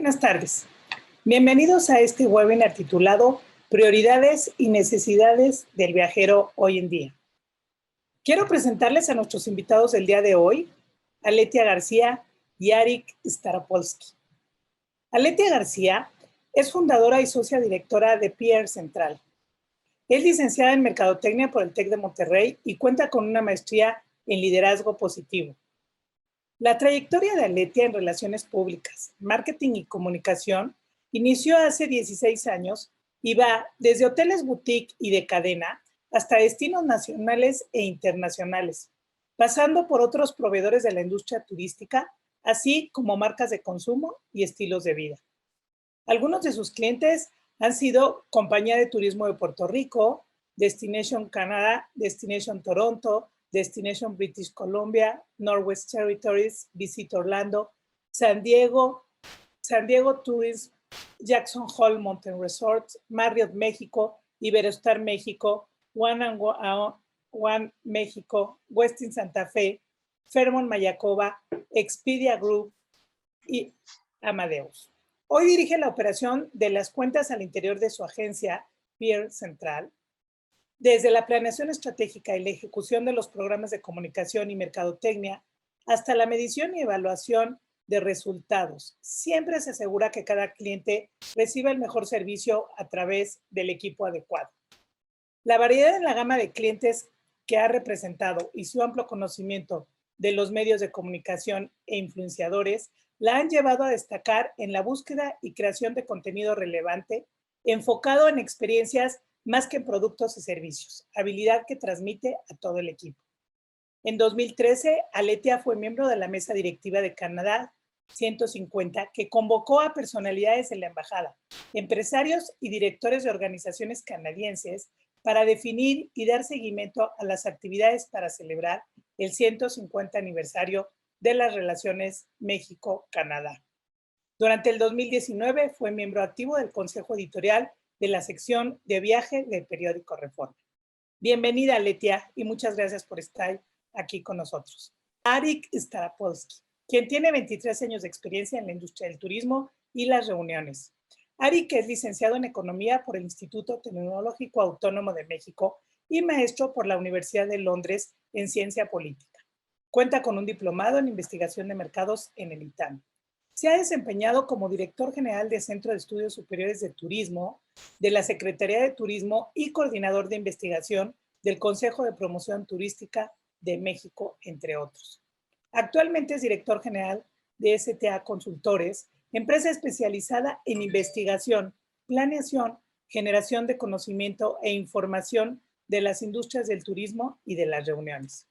Buenas tardes. Bienvenidos a este webinar titulado Prioridades y necesidades del viajero hoy en día. Quiero presentarles a nuestros invitados del día de hoy, Aletia García y Arik Staropolsky. Aletia García es fundadora y socia directora de PR Central. Es licenciada en Mercadotecnia por el TEC de Monterrey y cuenta con una maestría en liderazgo positivo. La trayectoria de Aletia en relaciones públicas, marketing y comunicación inició hace 16 años y va desde hoteles boutique y de cadena hasta destinos nacionales e internacionales, pasando por otros proveedores de la industria turística, así como marcas de consumo y estilos de vida. Algunos de sus clientes han sido Compañía de Turismo de Puerto Rico, Destination Canadá, Destination Toronto, Destination British Columbia, Northwest Territories, Visit Orlando, San Diego Tourism, Jackson Hole Mountain Resort, Marriott México, Iberostar México, One México, Westin Santa Fe, Fairmont Mayacoba, Expedia Group y Amadeus. Hoy dirige la operación de las cuentas al interior de su agencia, PR Central, desde la planeación estratégica y la ejecución de los programas de comunicación y mercadotecnia hasta la medición y evaluación de resultados. Siempre se asegura que cada cliente reciba el mejor servicio a través del equipo adecuado. La variedad en la gama de clientes que ha representado y su amplio conocimiento de los medios de comunicación e influenciadores la han llevado a destacar en la búsqueda y creación de contenido relevante enfocado en experiencias más que en productos y servicios, habilidad que transmite a todo el equipo. En 2013, Aletia fue miembro de la mesa directiva de Canadá 150, que convocó a personalidades de la embajada, empresarios y directores de organizaciones canadienses para definir y dar seguimiento a las actividades para celebrar el 150 aniversario de las relaciones México-Canadá. Durante el 2019 fue miembro activo del Consejo Editorial de la sección de viaje del periódico Reforma. Bienvenida, Aletia, y muchas gracias por estar aquí con nosotros. Arik Staropolsky, quien tiene 23 años de experiencia en la industria del turismo y las reuniones. Arik es licenciado en Economía por el Instituto Tecnológico Autónomo de México y maestro por la Universidad de Londres en Ciencia Política. Cuenta con un diplomado en Investigación de Mercados en el ITAM. Se ha desempeñado como director general del Centro de Estudios Superiores de Turismo, de la Secretaría de Turismo y coordinador de investigación del Consejo de Promoción Turística de México, entre otros. Actualmente es director general de STA Consultores, empresa especializada en investigación, planeación, generación de conocimiento e información de las industrias del turismo y de las reuniones.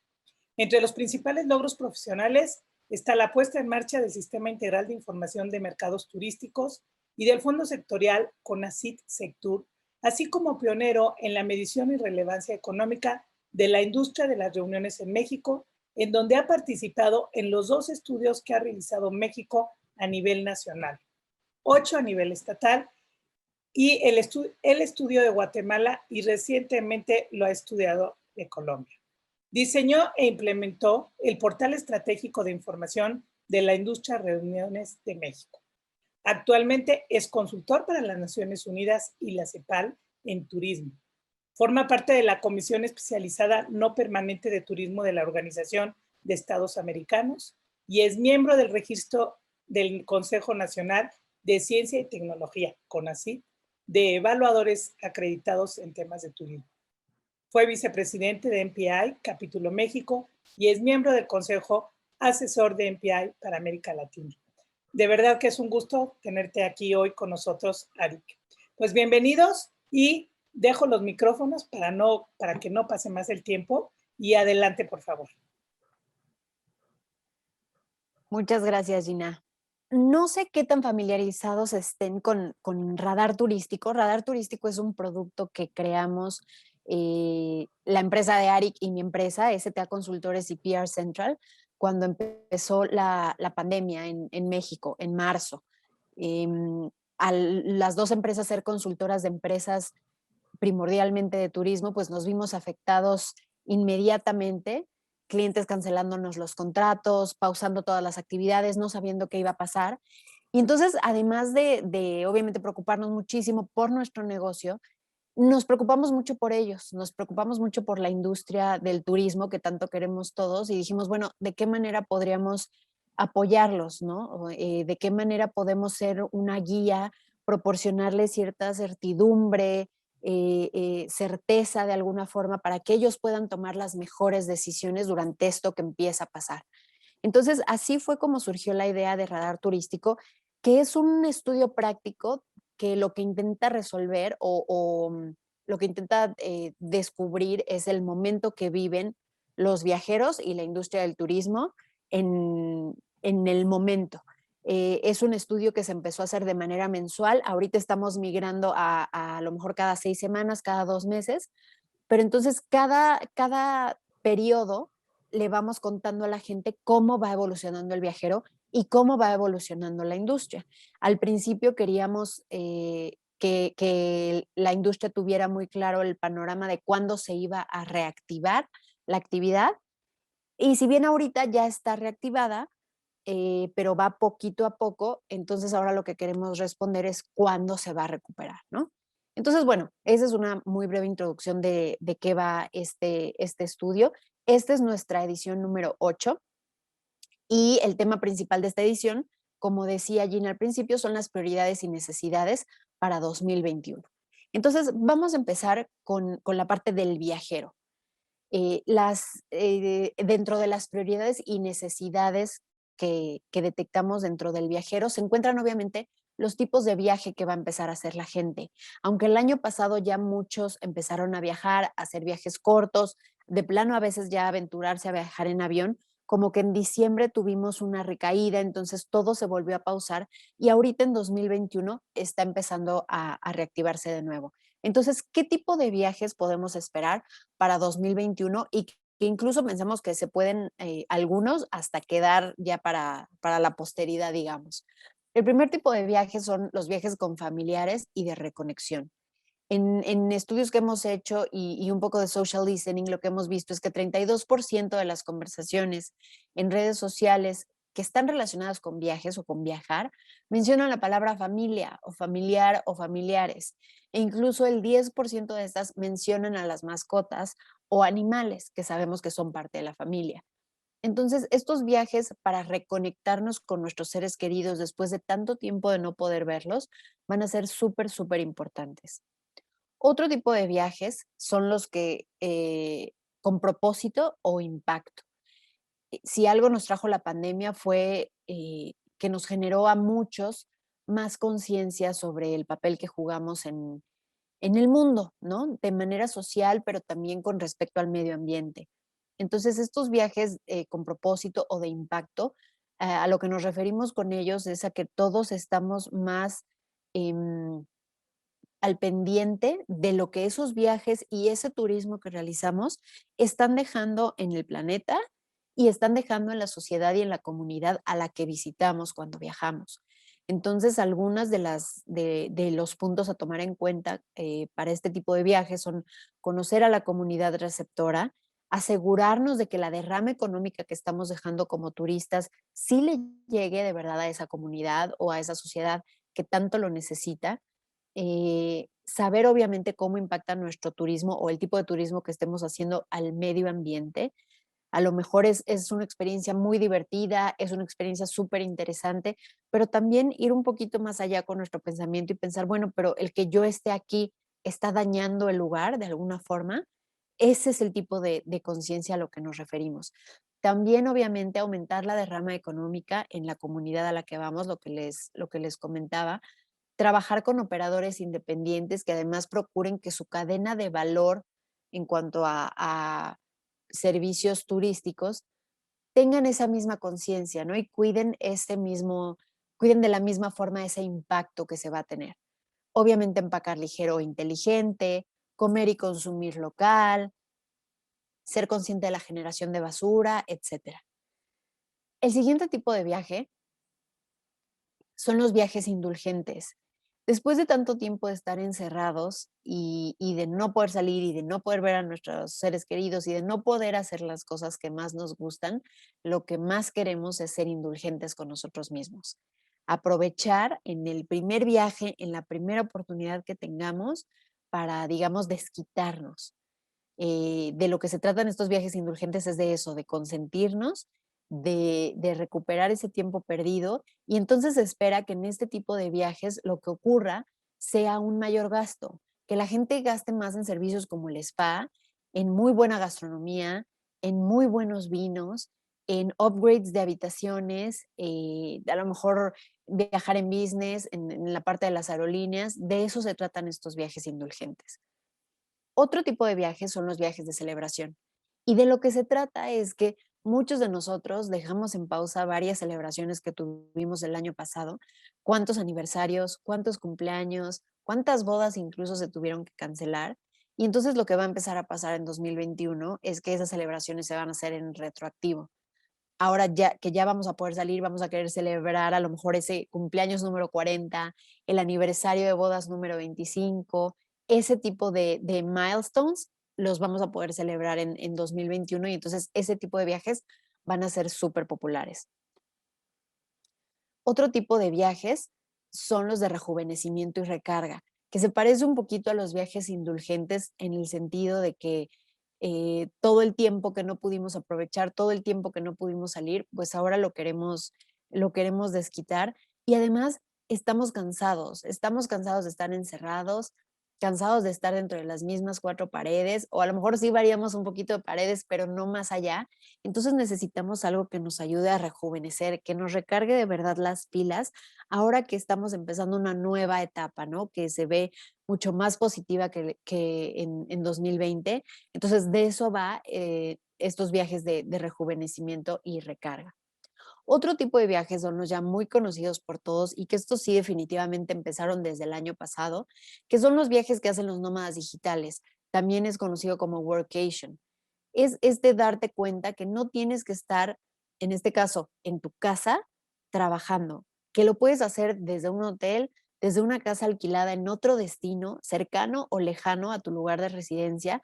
Entre los principales logros profesionales está la puesta en marcha del Sistema Integral de Información de Mercados Turísticos y del Fondo Sectorial CONACYT Sectur, así como pionero en la medición y relevancia económica de la industria de las reuniones en México, en donde ha participado en los 2 estudios que ha realizado México a nivel nacional, 8 a nivel estatal y el estudio de Guatemala, y recientemente lo ha estudiado de Colombia. Diseñó e implementó el portal estratégico de información de la industria de reuniones de México. Actualmente es consultor para las Naciones Unidas y la CEPAL en turismo. Forma parte de la Comisión Especializada No Permanente de Turismo de la Organización de Estados Americanos y es miembro del registro del Consejo Nacional de Ciencia y Tecnología, CONACYT, de evaluadores acreditados en temas de turismo. Fue vicepresidente de MPI, Capítulo México, y es miembro del Consejo Asesor de MPI para América Latina. De verdad que es un gusto tenerte aquí hoy con nosotros, Arik. Pues bienvenidos y dejo los micrófonos para que no pase más el tiempo y adelante, por favor. Muchas gracias, Gina. No sé qué tan familiarizados estén con Radar Turístico. Radar Turístico es un producto que creamos la empresa de Arik y mi empresa, STA Consultores y PR Central, cuando empezó la pandemia en México, en marzo. Al las 2 empresas ser consultoras de empresas primordialmente de turismo, pues nos vimos afectados inmediatamente, clientes cancelándonos los contratos, pausando todas las actividades, no sabiendo qué iba a pasar. Y entonces, además de obviamente preocuparnos muchísimo por nuestro negocio, nos preocupamos mucho por ellos, nos preocupamos mucho por la industria del turismo que tanto queremos todos y dijimos, bueno, ¿de qué manera podríamos apoyarlos, no? ¿De qué manera podemos ser una guía, proporcionarles cierta certidumbre, certeza de alguna forma para que ellos puedan tomar las mejores decisiones durante esto que empieza a pasar? Entonces, así fue como surgió la idea de radar turístico, que es un estudio práctico que lo que intenta resolver lo que intenta descubrir es el momento que viven los viajeros y la industria del turismo en el momento. Es un estudio que se empezó a hacer de manera mensual. Ahorita estamos migrando a lo mejor cada 6 semanas, cada 2 meses, pero entonces cada periodo le vamos contando a la gente cómo va evolucionando el viajero y cómo va evolucionando la industria. Al principio queríamos que la industria tuviera muy claro el panorama de cuándo se iba a reactivar la actividad. Y si bien ahorita ya está reactivada, pero va poquito a poco, entonces ahora lo que queremos responder es cuándo se va a recuperar, ¿no? Entonces, bueno, esa es una muy breve introducción de qué va este estudio. Esta es nuestra edición número 8 y el tema principal de esta edición, como decía Gina al principio, son las prioridades y necesidades para 2021. Entonces, vamos a empezar con la parte del viajero. Dentro de las prioridades y necesidades que detectamos dentro del viajero se encuentran obviamente los tipos de viaje que va a empezar a hacer la gente. Aunque el año pasado ya muchos empezaron a viajar, a hacer viajes cortos, de plano a veces ya aventurarse a viajar en avión, como que en diciembre tuvimos una recaída, entonces todo se volvió a pausar y ahorita en 2021 está empezando a reactivarse de nuevo. Entonces, ¿qué tipo de viajes podemos esperar para 2021 y que incluso pensamos que se pueden algunos hasta quedar ya para la posteridad, digamos? El primer tipo de viajes son los viajes con familiares y de reconexión. En estudios que hemos hecho y un poco de social listening, lo que hemos visto es que 32% de las conversaciones en redes sociales que están relacionadas con viajes o con viajar mencionan la palabra familia o familiar o familiares. E incluso el 10% de estas mencionan a las mascotas o animales que sabemos que son parte de la familia. Entonces, estos viajes para reconectarnos con nuestros seres queridos después de tanto tiempo de no poder verlos van a ser súper, súper importantes. Otro tipo de viajes son los que con propósito o impacto. Si algo nos trajo la pandemia fue que nos generó a muchos más conciencia sobre el papel que jugamos en el mundo, ¿no? De manera social, pero también con respecto al medio ambiente. Entonces, estos viajes con propósito o de impacto, a lo que nos referimos con ellos es a que todos estamos más em, al pendiente de lo que esos viajes y ese turismo que realizamos están dejando en el planeta y están dejando en la sociedad y en la comunidad a la que visitamos cuando viajamos. Entonces, algunas de los puntos a tomar en cuenta para este tipo de viajes son conocer a la comunidad receptora, asegurarnos de que la derrama económica que estamos dejando como turistas sí le llegue de verdad a esa comunidad o a esa sociedad que tanto lo necesita, saber obviamente cómo impacta nuestro turismo o el tipo de turismo que estemos haciendo al medio ambiente. A lo mejor es una experiencia muy divertida, es una experiencia súper interesante, pero también ir un poquito más allá con nuestro pensamiento y pensar, bueno, pero el que yo esté aquí está dañando el lugar de alguna forma. Ese es el tipo de conciencia a lo que nos referimos. También, obviamente, aumentar la derrama económica en la comunidad a la que vamos, lo que les comentaba, trabajar con operadores independientes que además procuren que su cadena de valor en cuanto a servicios turísticos tengan esa misma conciencia, ¿no? Y cuiden de la misma forma ese impacto que se va a tener. Obviamente empacar ligero o inteligente, comer y consumir local, ser consciente de la generación de basura, etcétera. El siguiente tipo de viaje son los viajes indulgentes. Después de tanto tiempo de estar encerrados y de no poder salir y de no poder ver a nuestros seres queridos y de no poder hacer las cosas que más nos gustan, lo que más queremos es ser indulgentes con nosotros mismos. aprovechar en el primer viaje, en la primera oportunidad que tengamos para, digamos, desquitarnos. De lo que se tratan estos viajes indulgentes es de eso, de consentirnos, de recuperar ese tiempo perdido y entonces se espera que en este tipo de viajes lo que ocurra sea un mayor gasto, que la gente gaste más en servicios como el spa, en muy buena gastronomía, en muy buenos vinos, en upgrades de habitaciones, a lo mejor viajar en business, en la parte de las aerolíneas, de eso se tratan estos viajes indulgentes. Otro tipo de viajes son los viajes de celebración. Y de lo que se trata es que muchos de nosotros dejamos en pausa varias celebraciones que tuvimos el año pasado, cuántos aniversarios, cuántos cumpleaños, cuántas bodas incluso se tuvieron que cancelar. Y entonces lo que va a empezar a pasar en 2021 es que esas celebraciones se van a hacer en retroactivo. Ahora ya que ya vamos a poder salir, vamos a querer celebrar a lo mejor ese cumpleaños número 40, el aniversario de bodas número 25, ese tipo de milestones los vamos a poder celebrar en 2021 y entonces ese tipo de viajes van a ser súper populares. Otro tipo de viajes son los de rejuvenecimiento y recarga, que se parece un poquito a los viajes indulgentes en el sentido de que todo el tiempo que no pudimos aprovechar, todo el tiempo que no pudimos salir, pues ahora lo queremos desquitar y además estamos cansados de estar encerrados, cansados de estar dentro de las mismas cuatro paredes, o a lo mejor sí variamos un poquito de paredes, pero no más allá. Entonces necesitamos algo que nos ayude a rejuvenecer, que nos recargue de verdad las pilas, ahora que estamos empezando una nueva etapa, ¿no? Que se ve mucho más positiva que en 2020. Entonces, de eso va estos viajes de rejuvenecimiento y recarga. Otro tipo de viajes son los ya muy conocidos por todos y que estos sí definitivamente empezaron desde el año pasado, que son los viajes que hacen los nómadas digitales. También es conocido como workation. Es de darte cuenta que no tienes que estar, en este caso, en tu casa trabajando, que lo puedes hacer desde un hotel, desde una casa alquilada en otro destino, cercano o lejano a tu lugar de residencia,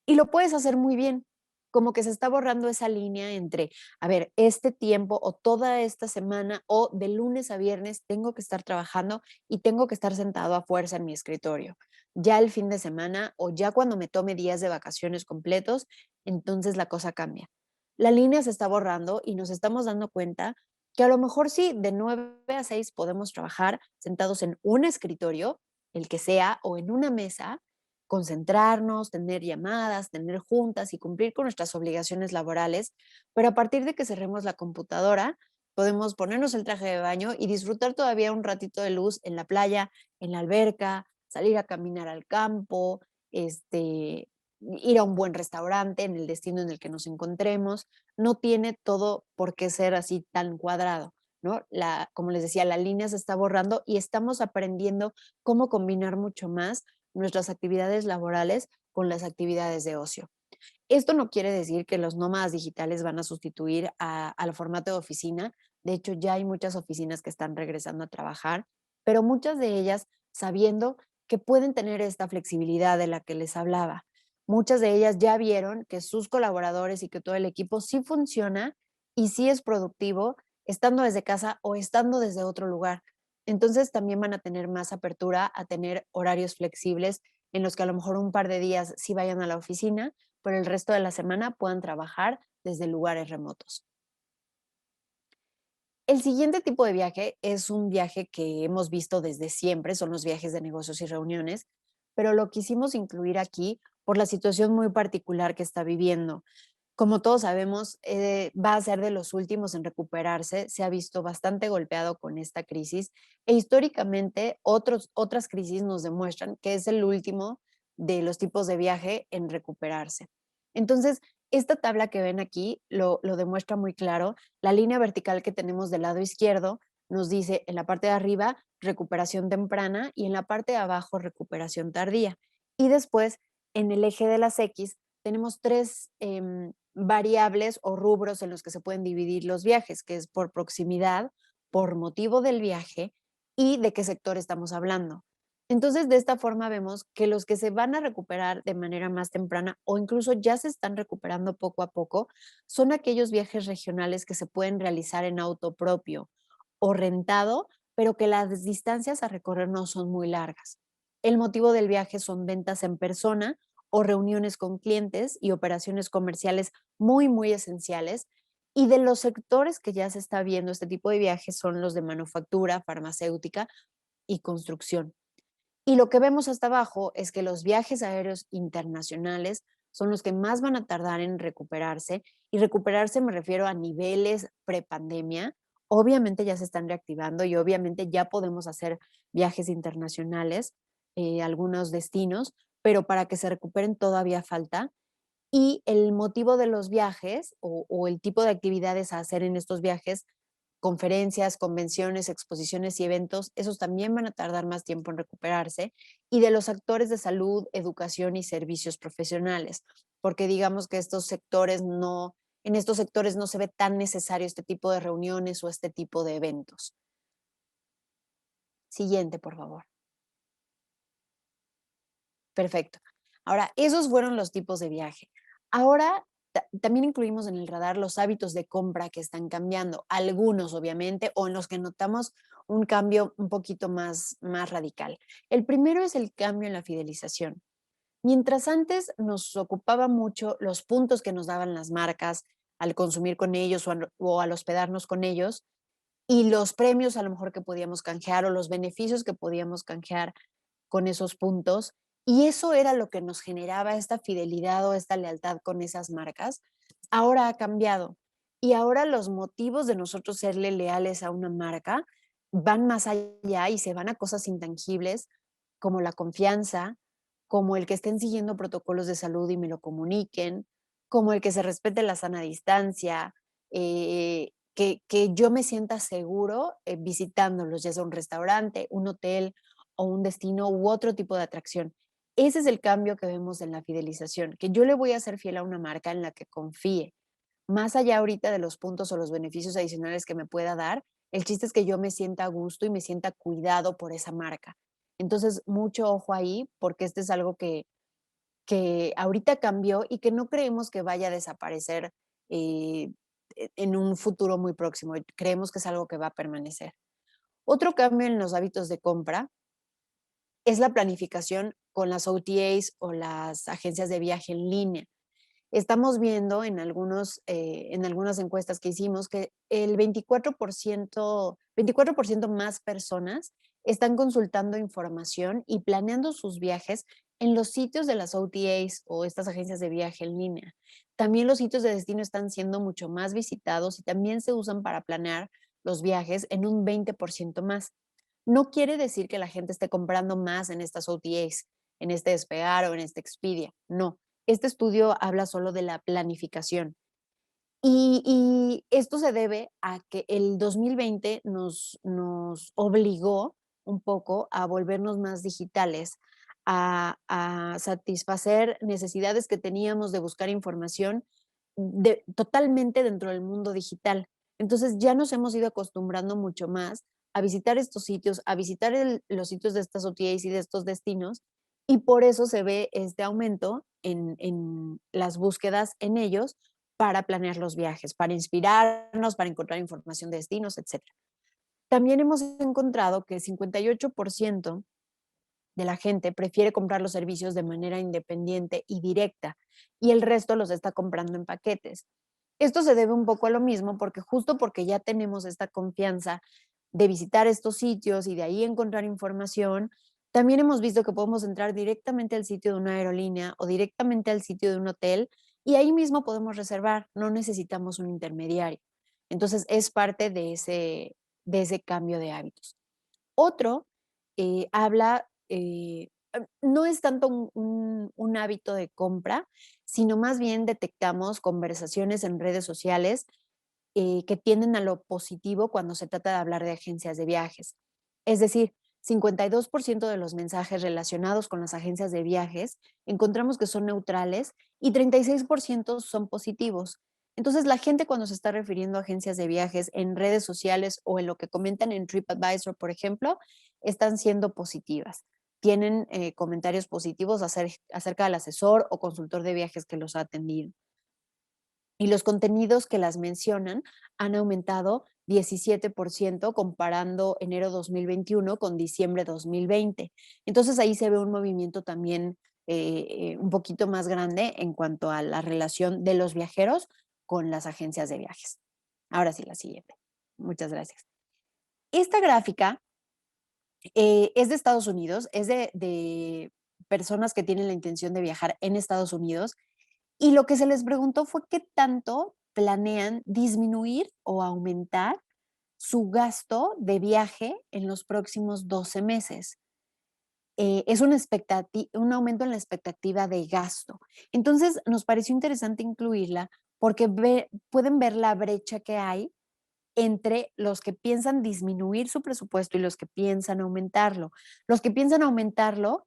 y lo puedes hacer muy bien. Como que se está borrando esa línea entre, a ver, este tiempo o toda esta semana o de lunes a viernes tengo que estar trabajando y tengo que estar sentado a fuerza en mi escritorio. Ya el fin de semana o ya cuando me tome días de vacaciones completos, entonces la cosa cambia. La línea se está borrando y nos estamos dando cuenta que a lo mejor sí, de 9 a 6 podemos trabajar sentados en un escritorio, el que sea, o en una mesa, concentrarnos, tener llamadas, tener juntas y cumplir con nuestras obligaciones laborales, pero a partir de que cerremos la computadora, podemos ponernos el traje de baño y disfrutar todavía un ratito de luz en la playa, en la alberca, salir a caminar al campo, ir a un buen restaurante en el destino en el que nos encontremos. No tiene todo por qué ser así tan cuadrado, ¿no? Como les decía, la línea se está borrando y estamos aprendiendo cómo combinar mucho más nuestras actividades laborales con las actividades de ocio. Esto no quiere decir que los nómadas digitales van a sustituir al formato de oficina. De hecho, ya hay muchas oficinas que están regresando a trabajar, pero muchas de ellas sabiendo que pueden tener esta flexibilidad de la que les hablaba. Muchas de ellas ya vieron que sus colaboradores y que todo el equipo sí funciona y sí es productivo estando desde casa o estando desde otro lugar. Entonces también van a tener más apertura a tener horarios flexibles en los que a lo mejor un par de días sí vayan a la oficina, pero el resto de la semana puedan trabajar desde lugares remotos. El siguiente tipo de viaje es un viaje que hemos visto desde siempre, son los viajes de negocios y reuniones, pero lo quisimos incluir aquí por la situación muy particular que está viviendo. Como todos sabemos, va a ser de los últimos en recuperarse, se ha visto bastante golpeado con esta crisis e históricamente otras crisis nos demuestran que es el último de los tipos de viaje en recuperarse. Entonces, esta tabla que ven aquí lo demuestra muy claro. La línea vertical que tenemos del lado izquierdo nos dice en la parte de arriba recuperación temprana y en la parte de abajo recuperación tardía. Y después, en el eje de las X, tenemos tres variables o rubros en los que se pueden dividir los viajes, que es por proximidad, por motivo del viaje y de qué sector estamos hablando. Entonces, de esta forma vemos que los que se van a recuperar de manera más temprana o incluso ya se están recuperando poco a poco son aquellos viajes regionales que se pueden realizar en auto propio o rentado, pero que las distancias a recorrer no son muy largas. El motivo del viaje son ventas en persona o reuniones con clientes y operaciones comerciales muy, muy esenciales. Y de los sectores que ya se está viendo este tipo de viajes son los de manufactura, farmacéutica y construcción. Y lo que vemos hasta abajo es que los viajes aéreos internacionales son los que más van a tardar en recuperarse. Y recuperarse me refiero a niveles prepandemia. Obviamente ya se están reactivando y obviamente ya podemos hacer viajes internacionales, algunos destinos, pero para que se recuperen todavía falta. Y el motivo de los viajes o el tipo de actividades a hacer en estos viajes, conferencias, convenciones, exposiciones y eventos, esos también van a tardar más tiempo en recuperarse. Y de los actores de salud, educación y servicios profesionales, porque digamos que en estos sectores no se ve tan necesario este tipo de reuniones o este tipo de eventos. Siguiente, por favor. Perfecto. Ahora, esos fueron los tipos de viaje. Ahora, también incluimos en el radar los hábitos de compra que están cambiando, algunos obviamente, o en los que notamos un cambio un poquito más radical. El primero es el cambio en la fidelización. Mientras antes nos ocupaba mucho los puntos que nos daban las marcas al consumir con ellos o al hospedarnos con ellos, y los premios a lo mejor que podíamos canjear o los beneficios que podíamos canjear con esos puntos. Y eso era lo que nos generaba esta fidelidad o esta lealtad con esas marcas. Ahora ha cambiado. Y ahora los motivos de nosotros serle leales a una marca van más allá y se van a cosas intangibles como la confianza, como el que estén siguiendo protocolos de salud y me lo comuniquen, como el que se respete la sana distancia, que yo me sienta seguro visitándolos, ya sea un restaurante, un hotel o un destino u otro tipo de atracción. Ese es el cambio que vemos en la fidelización, que yo le voy a ser fiel a una marca en la que confíe. Más allá ahorita de los puntos o los beneficios adicionales que me pueda dar, el chiste es que yo me sienta a gusto y me sienta cuidado por esa marca. Entonces, mucho ojo ahí, porque este es algo que ahorita cambió y que no creemos que vaya a desaparecer eh, en un futuro muy próximo. Creemos que es algo que va a permanecer. Otro cambio en los hábitos de compra es la planificación con las OTAs o las agencias de viaje en línea. Estamos viendo en algunas encuestas que hicimos que el 24% más personas están consultando información y planeando sus viajes en los sitios de las OTAs o estas agencias de viaje en línea. También los sitios de destino están siendo mucho más visitados y también se usan para planear los viajes en un 20% más. No quiere decir que la gente esté comprando más en estas OTAs, en este Despegar o en este Expedia. No, este estudio habla solo de la planificación. Y esto se debe a que el 2020 nos obligó un poco a volvernos más digitales, a satisfacer necesidades que teníamos de buscar información totalmente dentro del mundo digital. Entonces ya nos hemos ido acostumbrando mucho más a visitar estos sitios, a visitar los sitios de estas OTAs y de estos destinos, y por eso se ve este aumento en las búsquedas en ellos para planear los viajes, para inspirarnos, para encontrar información de destinos, etcétera. También hemos encontrado que el 58% de la gente prefiere comprar los servicios de manera independiente y directa, y el resto los está comprando en paquetes. Esto se debe un poco a lo mismo porque justo porque ya tenemos esta confianza de visitar estos sitios y de ahí encontrar información, también hemos visto que podemos entrar directamente al sitio de una aerolínea o directamente al sitio de un hotel y ahí mismo podemos reservar, no necesitamos un intermediario. Entonces es parte de ese cambio de hábitos. Otro habla, no es tanto un hábito de compra, sino más bien detectamos conversaciones en redes sociales que tienden a lo positivo cuando se trata de hablar de agencias de viajes. Es decir, 52% de los mensajes relacionados con las agencias de viajes encontramos que son neutrales y 36% son positivos. Entonces, la gente cuando se está refiriendo a agencias de viajes en redes sociales o en lo que comentan en TripAdvisor, por ejemplo, están siendo positivas. Tienen comentarios positivos acerca del asesor o consultor de viajes que los ha atendido. Y los contenidos que las mencionan han aumentado 17% comparando enero 2021 con diciembre 2020. Entonces ahí se ve un movimiento también un poquito más grande en cuanto a la relación de los viajeros con las agencias de viajes. Ahora sí, la siguiente. Muchas gracias. Esta gráfica es de Estados Unidos, es de personas que tienen la intención de viajar en Estados Unidos y lo que se les preguntó fue qué tanto planean disminuir o aumentar su gasto de viaje en los próximos 12 meses. Es un aumento en la expectativa de gasto. Entonces, nos pareció interesante incluirla porque pueden ver la brecha que hay entre los que piensan disminuir su presupuesto y los que piensan aumentarlo. Los que piensan aumentarlo,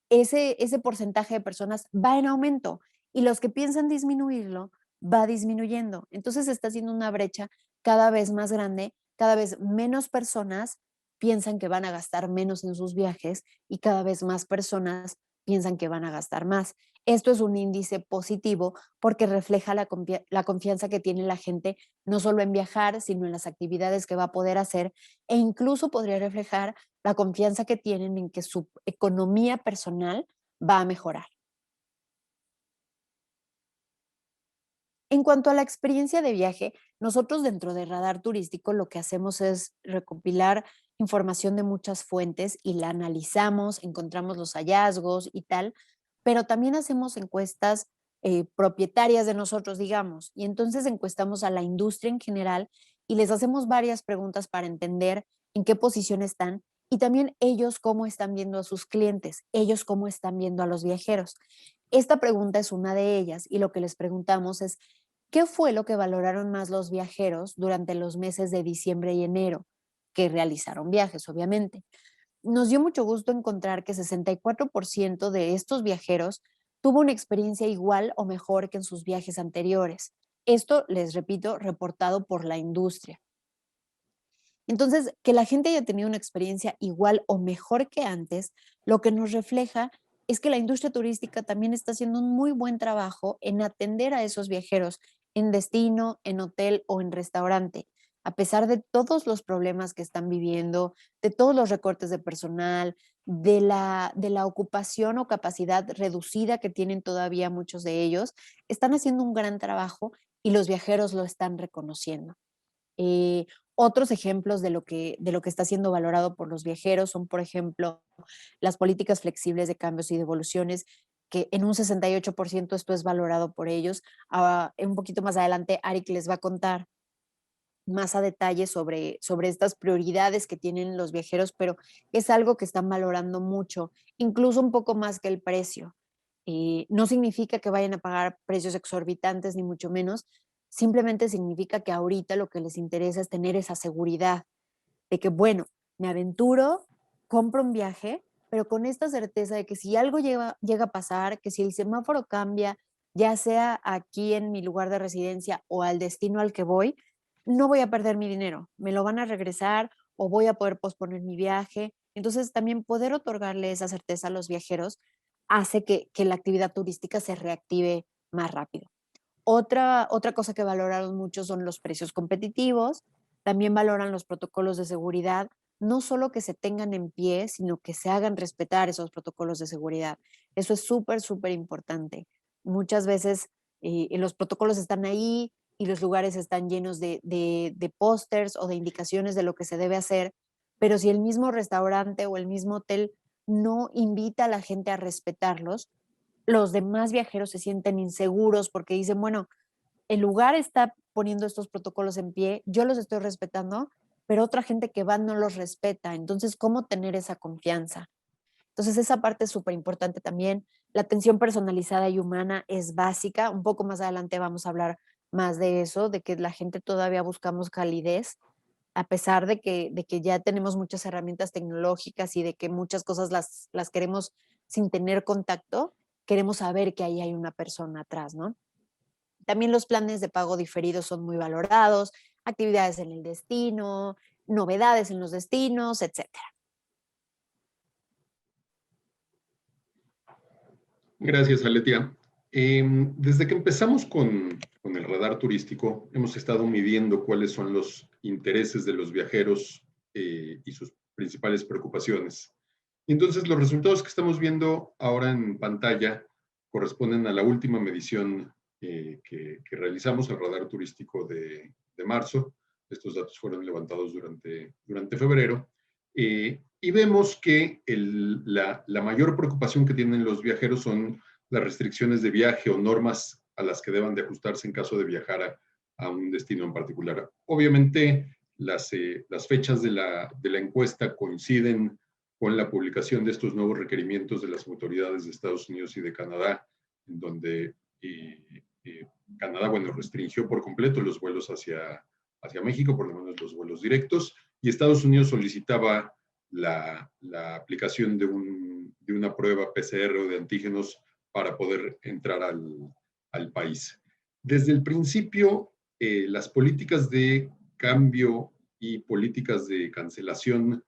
ese porcentaje de personas va en aumento y los que piensan disminuirlo va disminuyendo. Entonces se está haciendo una brecha cada vez más grande, cada vez menos personas piensan que van a gastar menos en sus viajes y cada vez más personas piensan que van a gastar más. Esto es un índice positivo porque refleja la confianza que tiene la gente no solo en viajar, sino en las actividades que va a poder hacer e incluso podría reflejar la confianza que tienen en que su economía personal va a mejorar. En cuanto a la experiencia de viaje, nosotros dentro de Radar Turístico lo que hacemos es recopilar información de muchas fuentes y la analizamos, encontramos los hallazgos y tal, pero también hacemos encuestas propietarias de nosotros, digamos, y entonces encuestamos a la industria en general y les hacemos varias preguntas para entender en qué posición están y también ellos cómo están viendo a sus clientes, ellos cómo están viendo a los viajeros. Esta pregunta es una de ellas y lo que les preguntamos es, ¿qué fue lo que valoraron más los viajeros durante los meses de diciembre y enero? Que realizaron viajes, obviamente. Nos dio mucho gusto encontrar que 64% de estos viajeros tuvo una experiencia igual o mejor que en sus viajes anteriores. Esto, les repito, reportado por la industria. Entonces, que la gente haya tenido una experiencia igual o mejor que antes, lo que nos refleja es que la industria turística también está haciendo un muy buen trabajo en atender a esos viajeros en destino, en hotel o en restaurante, a pesar de todos los problemas que están viviendo, de todos los recortes de personal, de la ocupación o capacidad reducida que tienen todavía muchos de ellos, están haciendo un gran trabajo y los viajeros lo están reconociendo. Eh, Otros ejemplos de lo que está siendo valorado por los viajeros son, por ejemplo, las políticas flexibles de cambios y devoluciones, que en un 68% esto es valorado por ellos. Un poquito más adelante, Arik les va a contar más a detalle sobre estas prioridades que tienen los viajeros, pero es algo que están valorando mucho, incluso un poco más que el precio. No significa que vayan a pagar precios exorbitantes, ni mucho menos, simplemente significa que ahorita lo que les interesa es tener esa seguridad de que, bueno, me aventuro, compro un viaje, pero con esta certeza de que si algo llega a pasar, que si el semáforo cambia, ya sea aquí en mi lugar de residencia o al destino al que voy, no voy a perder mi dinero, me lo van a regresar o voy a poder posponer mi viaje. Entonces, también poder otorgarle esa certeza a los viajeros hace que la actividad turística se reactive más rápido. Otra cosa que valoraron mucho son los precios competitivos, también valoran los protocolos de seguridad, no solo que se tengan en pie, sino que se hagan respetar esos protocolos de seguridad. Eso es súper, súper importante. Muchas veces los protocolos están ahí y los lugares están llenos de pósters o de indicaciones de lo que se debe hacer, pero si el mismo restaurante o el mismo hotel no invita a la gente a respetarlos, los demás viajeros se sienten inseguros porque dicen, bueno, el lugar está poniendo estos protocolos en pie, yo los estoy respetando, pero otra gente que va no los respeta. Entonces, ¿cómo tener esa confianza? Entonces, esa parte es súper importante también. La atención personalizada y humana es básica. Un poco más adelante vamos a hablar más de eso, de que la gente todavía buscamos calidez, a pesar de que ya tenemos muchas herramientas tecnológicas y de que muchas cosas las queremos sin tener contacto, queremos saber que ahí hay una persona atrás, ¿no? También los planes de pago diferidos son muy valorados, actividades en el destino, novedades en los destinos, etcétera. Gracias, Aletia. Desde que empezamos con el radar turístico, hemos estado midiendo cuáles son los intereses de los viajeros y sus principales preocupaciones. Entonces, los resultados que estamos viendo ahora en pantalla corresponden a la última medición que realizamos, el radar turístico de marzo. Estos datos fueron levantados durante febrero. Y vemos que la mayor preocupación que tienen los viajeros son las restricciones de viaje o normas a las que deban de ajustarse en caso de viajar a un destino en particular. Obviamente, las fechas de la encuesta coinciden con la publicación de estos nuevos requerimientos de las autoridades de Estados Unidos y de Canadá, en donde Canadá, bueno, restringió por completo los vuelos hacia México, por lo menos los vuelos directos, y Estados Unidos solicitaba la aplicación de una prueba PCR o de antígenos para poder entrar al país. Desde el principio, las políticas de cambio y políticas de cancelación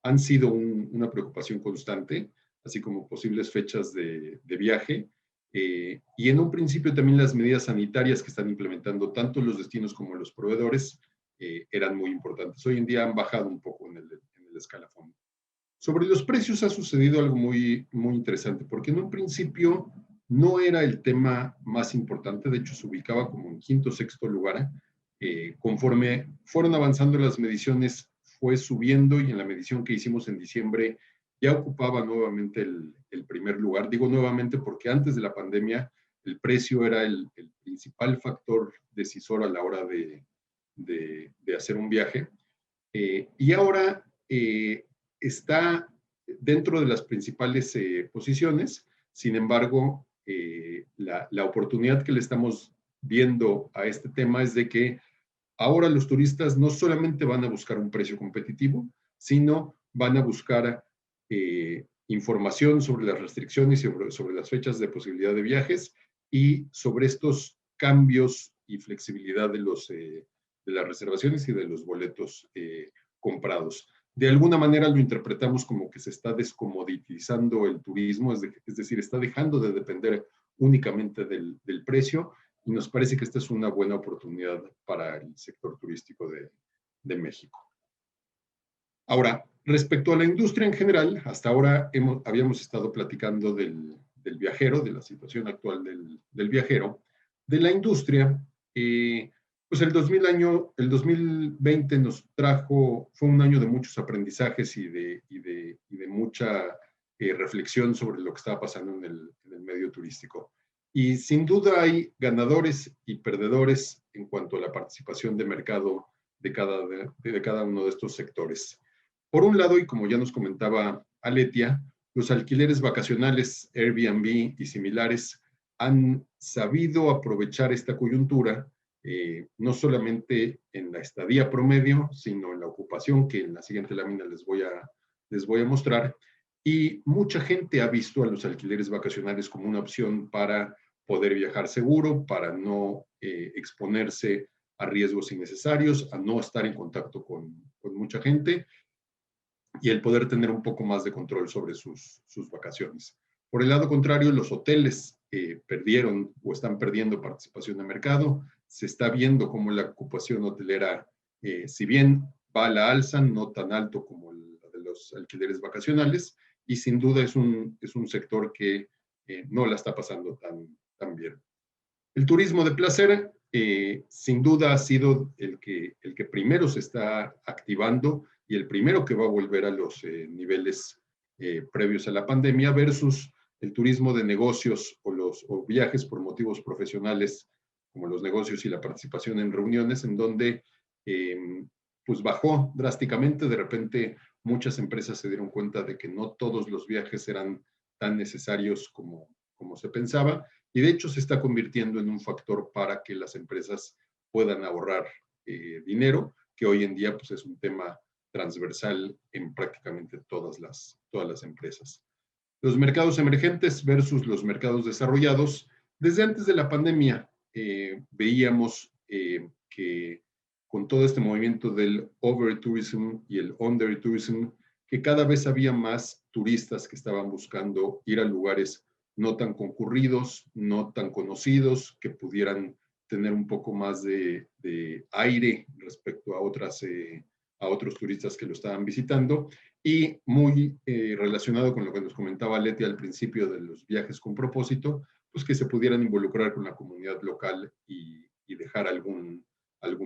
han sido una preocupación constante, así como posibles fechas de viaje. Y en un principio también las medidas sanitarias que están implementando tanto los destinos como los proveedores eran muy importantes. Hoy en día han bajado un poco en el escalafón. Sobre los precios ha sucedido algo muy, muy interesante, porque en un principio no era el tema más importante, de hecho se ubicaba como en quinto o sexto lugar. Conforme fueron avanzando las mediciones, fue subiendo y en la medición que hicimos en diciembre ya ocupaba nuevamente el primer lugar. Digo nuevamente porque antes de la pandemia el precio era el principal factor decisor a la hora de hacer un viaje. Y ahora está dentro de las principales posiciones. Sin embargo, la oportunidad que le estamos viendo a este tema es de que ahora los turistas no solamente van a buscar un precio competitivo, sino van a buscar información sobre las restricciones y sobre las fechas de posibilidad de viajes y sobre estos cambios y flexibilidad de las reservaciones y de los boletos comprados. De alguna manera lo interpretamos como que se está descomoditizando el turismo, es decir, está dejando de depender únicamente del precio, y nos parece que esta es una buena oportunidad para el sector turístico de México. Ahora, respecto a la industria en general, hasta ahora habíamos estado platicando del viajero, de la situación actual del viajero. De la industria, pues el 2020 fue un año de muchos aprendizajes y de mucha reflexión sobre lo que estaba pasando en el medio turístico. Y sin duda hay ganadores y perdedores en cuanto a la participación de mercado de cada uno de estos sectores. Por un lado, y como ya nos comentaba Aletia, los alquileres vacacionales, Airbnb y similares han sabido aprovechar esta coyuntura, no solamente en la estadía promedio, sino en la ocupación, que en la siguiente lámina les voy a mostrar. Y mucha gente ha visto a los alquileres vacacionales como una opción para poder viajar seguro, para no exponerse a riesgos innecesarios, a no estar en contacto con mucha gente y el poder tener un poco más de control sobre sus vacaciones. Por el lado contrario, los hoteles perdieron o están perdiendo participación de mercado. Se está viendo cómo la ocupación hotelera, si bien va a la alza, no tan alto como la de los alquileres vacacionales, y sin duda es un sector que no la está pasando tan bien. El turismo de placer, sin duda, ha sido el que primero se está activando y el primero que va a volver a los niveles previos a la pandemia, versus el turismo de negocios o viajes por motivos profesionales, como los negocios y la participación en reuniones, en donde pues bajó drásticamente. De repente, muchas empresas se dieron cuenta de que no todos los viajes eran tan necesarios como se pensaba, y de hecho se está convirtiendo en un factor para que las empresas puedan ahorrar dinero, que hoy en día pues, es un tema transversal en prácticamente todas las empresas. Los mercados emergentes versus los mercados desarrollados. Desde antes de la pandemia veíamos que con todo este movimiento del over-tourism y el under-tourism, que cada vez había más turistas que estaban buscando ir a lugares no tan concurridos, no tan conocidos, que pudieran tener un poco más de aire respecto a otros turistas que lo estaban visitando, y muy relacionado con lo que nos comentaba Leti al principio de los viajes con propósito, pues que se pudieran involucrar con la comunidad local y dejar algún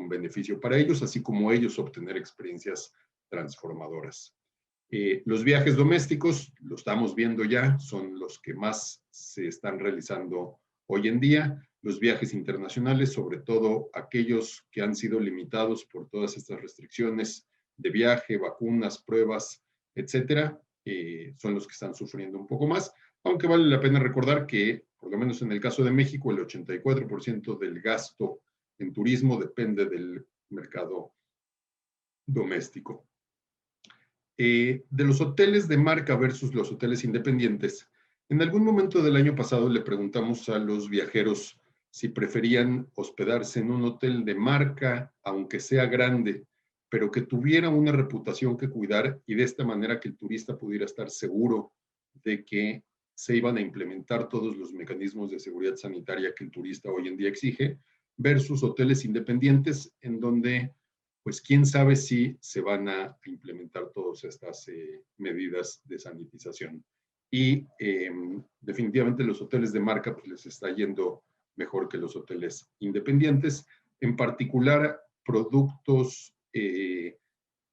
beneficio para ellos, así como ellos obtener experiencias transformadoras. Los viajes domésticos, lo estamos viendo ya, son los que más se están realizando hoy en día. Los viajes internacionales, sobre todo aquellos que han sido limitados por todas estas restricciones de viaje, vacunas, pruebas, etcétera, son los que están sufriendo un poco más, aunque vale la pena recordar que, por lo menos en el caso de México, el 84% del gasto en turismo depende del mercado doméstico. De los hoteles de marca versus los hoteles independientes, en algún momento del año pasado le preguntamos a los viajeros si preferían hospedarse en un hotel de marca, aunque sea grande, pero que tuviera una reputación que cuidar, y de esta manera que el turista pudiera estar seguro de que se iban a implementar todos los mecanismos de seguridad sanitaria que el turista hoy en día exige, versus hoteles independientes en donde pues quién sabe si se van a implementar todas estas medidas de sanitización. Y definitivamente los hoteles de marca pues les está yendo mejor que los hoteles independientes, en particular productos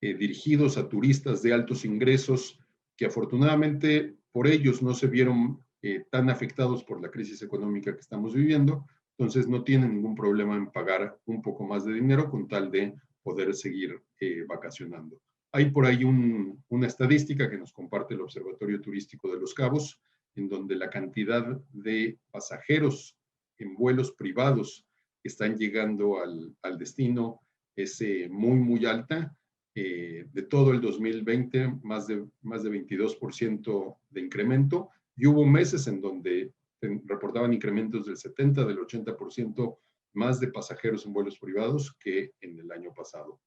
dirigidos a turistas de altos ingresos que afortunadamente por ellos no se vieron tan afectados por la crisis económica que estamos viviendo, entonces no tienen ningún problema en pagar un poco más de dinero con tal de poder seguir vacacionando. Hay por ahí una estadística que nos comparte el Observatorio Turístico de Los Cabos, en donde la cantidad de pasajeros en vuelos privados que están llegando al destino es muy, muy alta. De todo el 2020, más de 22% de incremento, y hubo meses en donde reportaban incrementos del 70, del 80% más de pasajeros en vuelos privados que en el año pasado.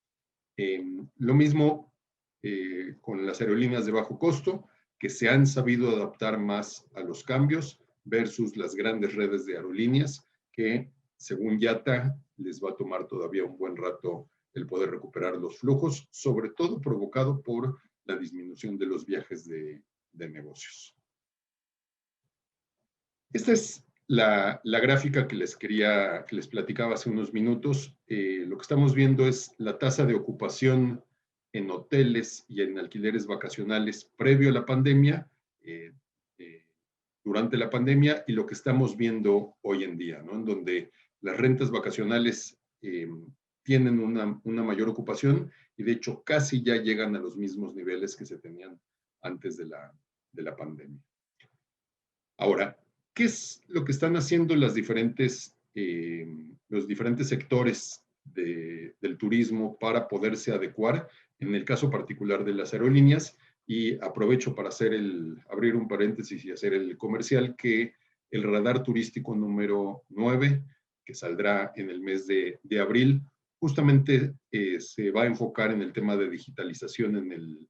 Lo mismo con las aerolíneas de bajo costo, que se han sabido adaptar más a los cambios versus las grandes redes de aerolíneas, que según IATA les va a tomar todavía un buen rato el poder recuperar los flujos, sobre todo provocado por la disminución de los viajes de negocios. Esta es la gráfica que les platicaba hace unos minutos. Lo que estamos viendo es la tasa de ocupación en hoteles y en alquileres vacacionales previo a la pandemia, durante la pandemia, y lo que estamos viendo hoy en día, ¿no? En donde las rentas vacacionales tienen una mayor ocupación y de hecho casi ya llegan a los mismos niveles que se tenían antes de la pandemia. Ahora, ¿qué es lo que están haciendo los diferentes sectores del turismo para poderse adecuar? En el caso particular de las aerolíneas, y aprovecho para abrir un paréntesis y hacer el comercial, que el radar turístico número 9, que saldrá en el mes de abril, justamente se va a enfocar en el tema de digitalización en el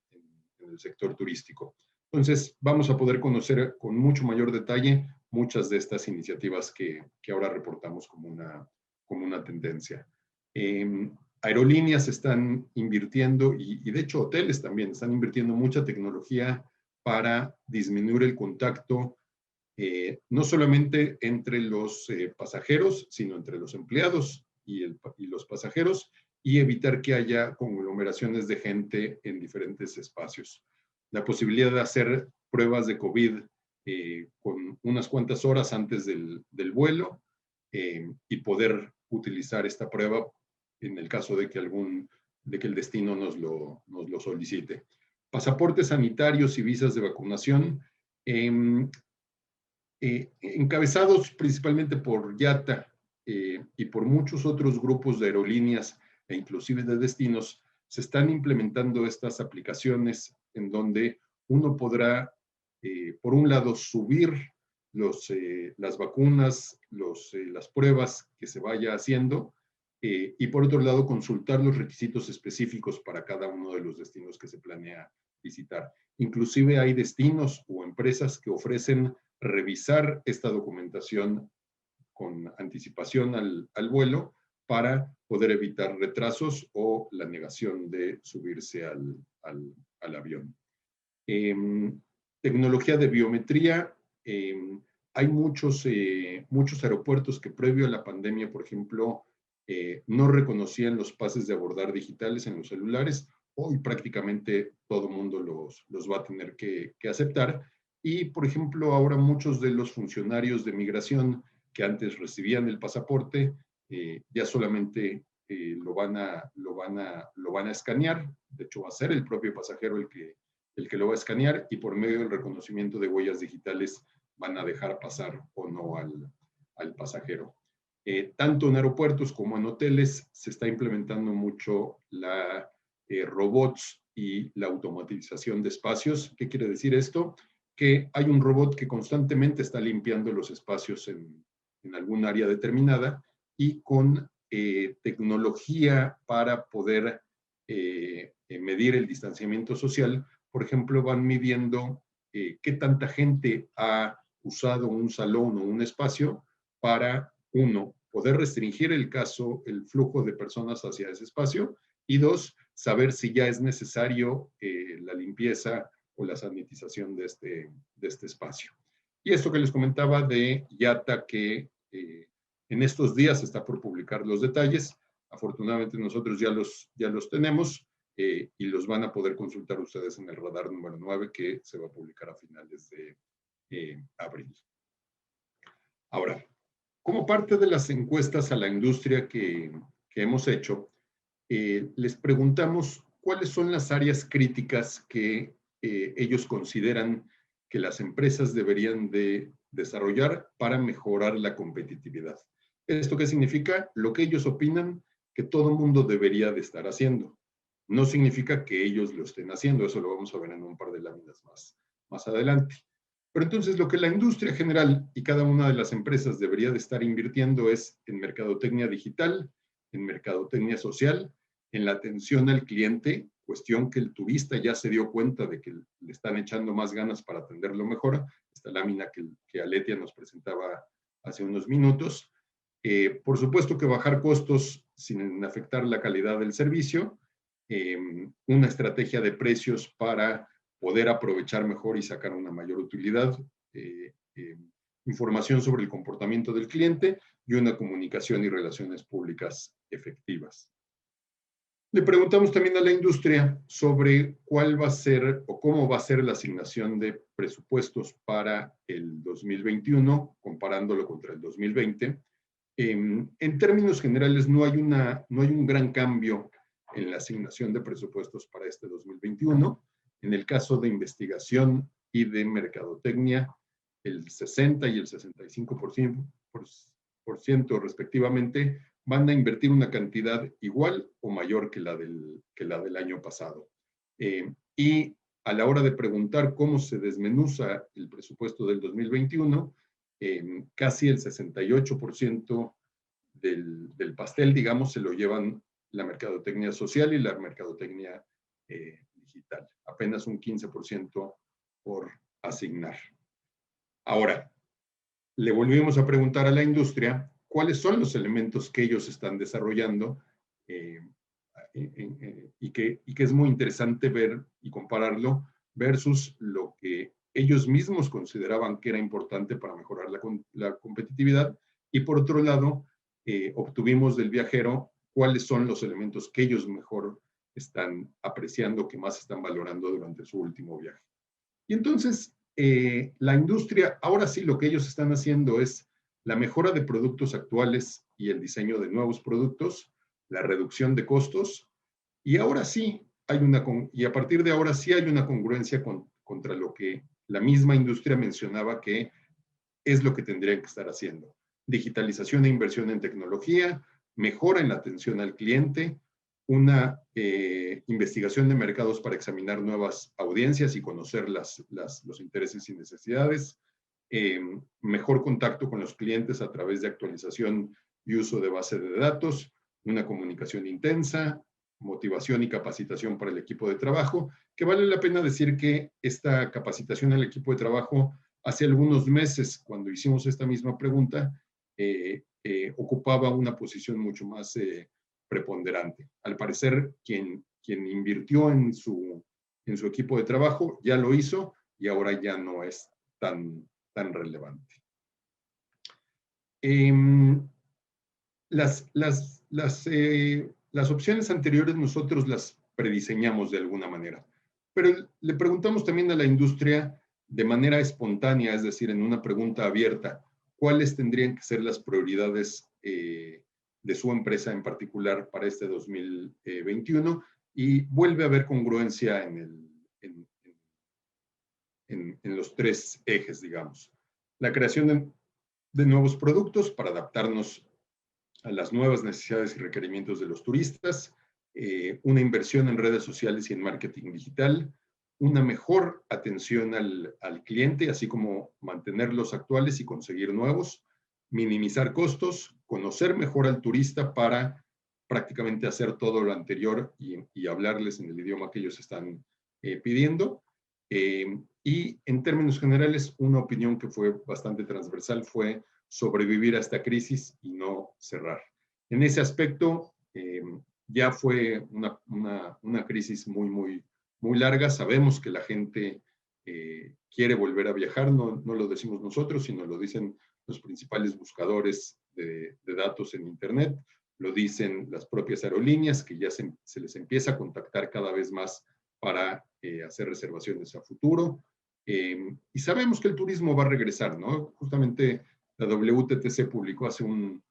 sector turístico. Entonces, vamos a poder conocer con mucho mayor detalle muchas de estas iniciativas que ahora reportamos como una tendencia. Aerolíneas están invirtiendo, y de hecho hoteles también, están invirtiendo mucha tecnología para disminuir el contacto, no solamente entre los pasajeros, sino entre los empleados y los pasajeros, y evitar que haya conglomeraciones de gente en diferentes espacios. La posibilidad de hacer pruebas de COVID con unas cuantas horas antes del vuelo y poder utilizar esta prueba en el caso de que el destino nos lo solicite. Pasaportes sanitarios y visas de vacunación, encabezados principalmente por IATA y por muchos otros grupos de aerolíneas e inclusive de destinos, se están implementando estas aplicaciones en donde uno podrá, por un lado, subir las vacunas, las pruebas que se vaya haciendo, y por otro lado, consultar los requisitos específicos para cada uno de los destinos que se planea visitar. Inclusive hay destinos o empresas que ofrecen revisar esta documentación con anticipación al vuelo para poder evitar retrasos o la negación de subirse al avión. Tecnología de biometría. Hay muchos aeropuertos que previo a la pandemia, por ejemplo, no reconocían los pases de abordar digitales en los celulares. Hoy prácticamente todo el mundo los va a tener que aceptar. Y, por ejemplo, ahora muchos de los funcionarios de migración que antes recibían el pasaporte, ya solamente lo van a escanear. De hecho, va a ser el propio pasajero el que lo va a escanear, y por medio del reconocimiento de huellas digitales van a dejar pasar o no al pasajero. Tanto en aeropuertos como en hoteles se está implementando mucho robots y la automatización de espacios. ¿Qué quiere decir esto? Que hay un robot que constantemente está limpiando los espacios en algún área determinada, y con tecnología para poder medir el distanciamiento social. Por ejemplo, van midiendo qué tanta gente ha usado un salón o un espacio para, uno, poder restringir el flujo de personas hacia ese espacio, y dos, saber si ya es necesario la limpieza o la sanitización de este espacio. Y esto que les comentaba de IATA, que en estos días está por publicar los detalles. Afortunadamente nosotros ya los tenemos, y los van a poder consultar ustedes en el radar número 9, que se va a publicar a finales de abril. Ahora, como parte de las encuestas a la industria que hemos hecho, les preguntamos cuáles son las áreas críticas que ellos consideran que las empresas deberían de desarrollar para mejorar la competitividad. ¿Esto qué significa? Lo que ellos opinan que todo mundo debería de estar haciendo. No significa que ellos lo estén haciendo, eso lo vamos a ver en un par de láminas más adelante. Pero entonces lo que la industria general y cada una de las empresas debería de estar invirtiendo es en mercadotecnia digital, en mercadotecnia social, en la atención al cliente, cuestión que el turista ya se dio cuenta de que le están echando más ganas para atenderlo mejor. Esta lámina que Aletia nos presentaba hace unos minutos. Por supuesto que bajar costos sin afectar la calidad del servicio, una estrategia de precios para poder aprovechar mejor y sacar una mayor utilidad, información sobre el comportamiento del cliente y una comunicación y relaciones públicas efectivas. Le preguntamos también a la industria sobre cuál va a ser o cómo va a ser la asignación de presupuestos para el 2021, comparándolo contra el 2020. En términos generales, no hay un gran cambio en la asignación de presupuestos para este 2021. En el caso de investigación y de mercadotecnia, el 60 y el 65% respectivamente van a invertir una cantidad igual o mayor que la del año pasado. Y a la hora de preguntar cómo se desmenuza el presupuesto del 2021, casi el 68% del pastel, digamos, se lo llevan la mercadotecnia social y la mercadotecnia digital. Apenas un 15% por asignar. Ahora, le volvimos a preguntar a la industria cuáles son los elementos que ellos están desarrollando, y que es muy interesante ver y compararlo versus lo que ellos mismos consideraban que era importante para mejorar la competitividad, y por otro lado, obtuvimos del viajero cuáles son los elementos que ellos mejor están apreciando, que más están valorando durante su último viaje. Y entonces, la industria, ahora sí lo que ellos están haciendo es la mejora de productos actuales y el diseño de nuevos productos, la reducción de costos, y ahora sí y a partir de ahora sí hay una congruencia contra lo que la misma industria mencionaba que es lo que tendrían que estar haciendo. Digitalización e inversión en tecnología, mejora en la atención al cliente, una investigación de mercados para examinar nuevas audiencias y conocer los intereses y necesidades, mejor contacto con los clientes a través de actualización y uso de base de datos, una comunicación intensa, motivación y capacitación para el equipo de trabajo, que vale la pena decir que esta capacitación al equipo de trabajo Hace algunos meses, cuando hicimos esta misma pregunta, ocupaba una posición mucho más preponderante. Al parecer, quien invirtió en su equipo de trabajo ya lo hizo y ahora ya no es tan relevante. Las opciones anteriores nosotros las prediseñamos de alguna manera, pero le preguntamos también a la industria de manera espontánea, es decir, en una pregunta abierta, cuáles tendrían que ser las prioridades de su empresa en particular para este 2021, y vuelve a haber congruencia en los tres ejes, digamos. La creación de nuevos productos para adaptarnos a las nuevas necesidades y requerimientos de los turistas, una inversión en redes sociales y en marketing digital, una mejor atención al cliente, así como mantener los actuales y conseguir nuevos, minimizar costos, conocer mejor al turista para prácticamente hacer todo lo anterior y hablarles en el idioma que ellos están pidiendo. Y en términos generales, una opinión que fue bastante transversal fue sobrevivir a esta crisis y no cerrar. En ese aspecto, ya fue una crisis muy larga. Sabemos que la gente quiere volver a viajar, no lo decimos nosotros, sino lo dicen los principales buscadores de datos en Internet, lo dicen las propias aerolíneas, que ya se les empieza a contactar cada vez más para hacer reservaciones a futuro. Y sabemos que el turismo va a regresar, ¿no? Justamente la WTTC publicó hace un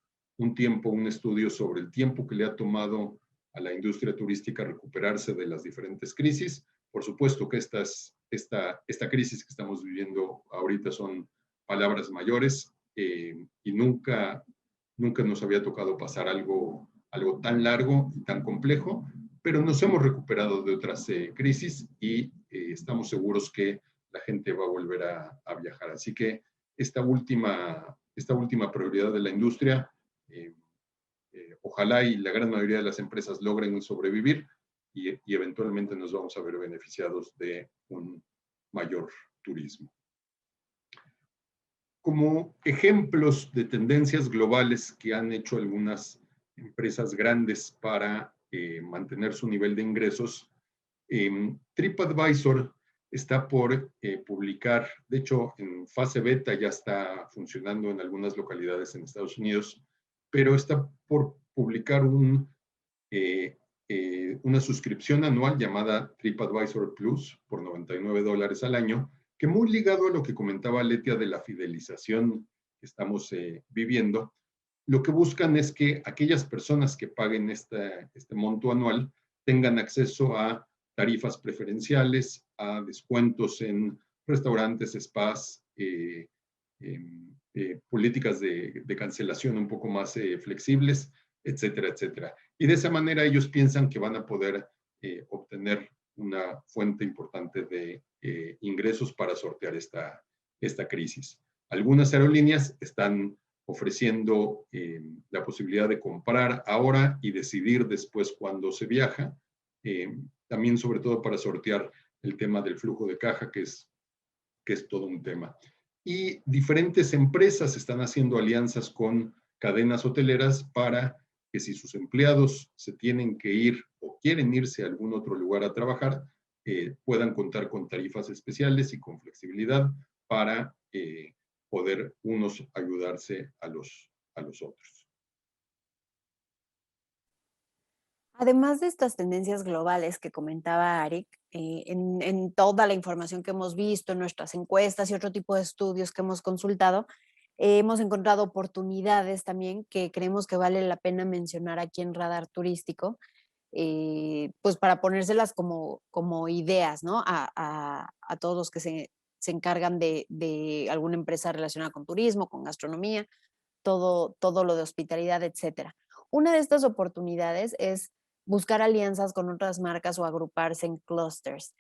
tiempo un estudio sobre el tiempo que le ha tomado a la industria turística recuperarse de las diferentes crisis. Por supuesto que esta crisis que estamos viviendo ahorita son palabras mayores, y nunca nos había tocado pasar algo tan largo y tan complejo, pero nos hemos recuperado de otras crisis y estamos seguros que la gente va a volver a viajar. Así que esta última prioridad de la industria, ojalá y la gran mayoría de las empresas logren sobrevivir y eventualmente nos vamos a ver beneficiados de un mayor turismo. Como ejemplos de tendencias globales que han hecho algunas empresas grandes para mantener su nivel de ingresos, TripAdvisor está por publicar, de hecho en fase beta ya está funcionando en algunas localidades en Estados Unidos, pero está por publicar una suscripción anual llamada TripAdvisor Plus por $99 al año, que muy ligado a lo que comentaba Letia de la fidelización que estamos viviendo, lo que buscan es que aquellas personas que paguen este monto anual tengan acceso a tarifas preferenciales, a descuentos en restaurantes, spas, políticas de cancelación un poco más flexibles, etcétera, etcétera. Y de esa manera ellos piensan que van a poder obtener una fuente importante de ingresos para sortear esta crisis. Algunas aerolíneas están ofreciendo la posibilidad de comprar ahora y decidir después cuándo se viaja, también sobre todo para sortear el tema del flujo de caja, que es todo un tema. Y diferentes empresas están haciendo alianzas con cadenas hoteleras para que si sus empleados se tienen que ir o quieren irse a algún otro lugar a trabajar, puedan contar con tarifas especiales y con flexibilidad para poder unos ayudarse a los otros. Además de estas tendencias globales que comentaba Arik, en toda la información que hemos visto, en nuestras encuestas y otro tipo de estudios que hemos consultado, hemos encontrado oportunidades también que creemos que vale la pena mencionar aquí en Radar Turístico, pues para ponérselas como ideas, ¿no? A todos los que se encargan de alguna empresa relacionada con turismo, con gastronomía, todo lo de hospitalidad, etcétera. Una de estas oportunidades es buscar alianzas con otras marcas o agruparse en clusters.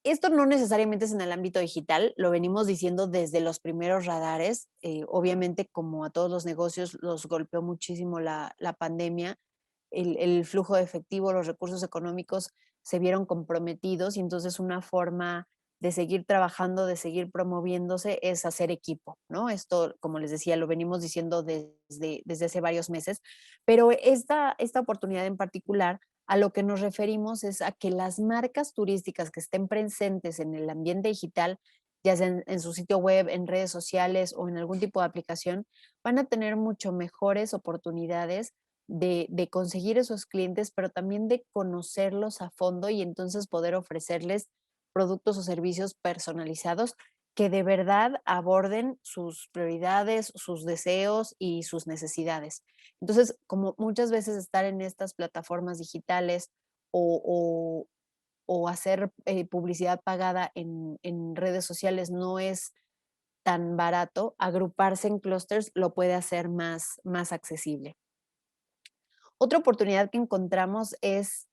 Esto no necesariamente es en el ámbito digital, lo venimos diciendo desde los primeros radares. Obviamente, como a todos los negocios, los golpeó muchísimo la pandemia. El flujo de efectivo, los recursos económicos se vieron comprometidos y entonces una forma de seguir trabajando, de seguir promoviéndose, es hacer equipo, ¿no? Esto, como les decía, lo venimos diciendo desde hace varios meses, pero esta oportunidad en particular, a lo que nos referimos es a que las marcas turísticas que estén presentes en el ambiente digital, ya sea en su sitio web, en redes sociales o en algún tipo de aplicación, van a tener mucho mejores oportunidades de conseguir esos clientes, pero también de conocerlos a fondo y entonces poder ofrecerles productos o servicios personalizados que de verdad aborden sus prioridades, sus deseos y sus necesidades. Entonces, como muchas veces estar en estas plataformas digitales o, o- o hacer publicidad pagada en redes sociales no es tan barato, agruparse en clusters lo puede hacer más accesible. Otra oportunidad que encontramos es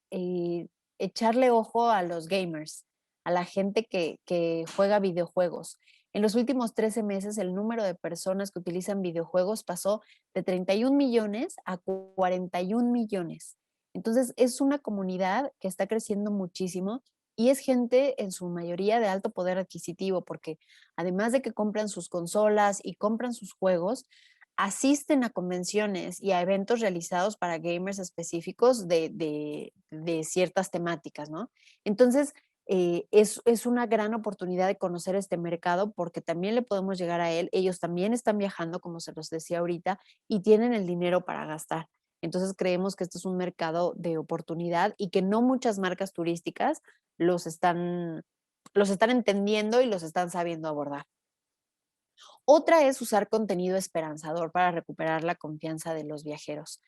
echarle ojo a los gamers, a la gente que juega videojuegos. En los últimos 13 meses, el número de personas que utilizan videojuegos pasó de 31 millones a 41 millones. Entonces, es una comunidad que está creciendo muchísimo y es gente en su mayoría de alto poder adquisitivo, porque además de que compran sus consolas y compran sus juegos, asisten a convenciones y a eventos realizados para gamers específicos de ciertas temáticas, ¿no? Entonces, es una gran oportunidad de conocer este mercado porque también le podemos llegar a él. Ellos también están viajando, como se los decía ahorita, y tienen el dinero para gastar. Entonces, creemos que este es un mercado de oportunidad y que no muchas marcas turísticas los están, los están entendiendo y los están sabiendo abordar. Otra es usar contenido esperanzador para recuperar la confianza de los viajeros.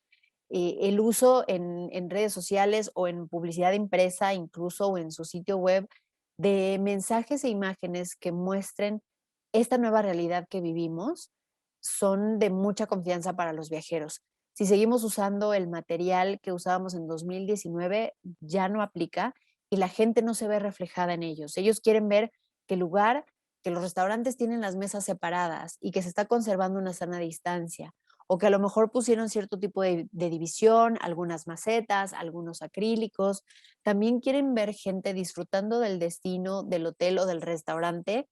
El uso en redes sociales o en publicidad impresa, incluso o en su sitio web, de mensajes e imágenes que muestren esta nueva realidad que vivimos, son de mucha confianza para los viajeros. Si seguimos usando el material que usábamos en 2019, ya no aplica y la gente no se ve reflejada en ellos. Ellos quieren ver que el lugar, que los restaurantes tienen las mesas separadas y que se está conservando una sana distancia, o que a lo mejor pusieron cierto tipo de división, algunas macetas, algunos acrílicos. También quieren ver gente disfrutando del destino, del hotel o del restaurante,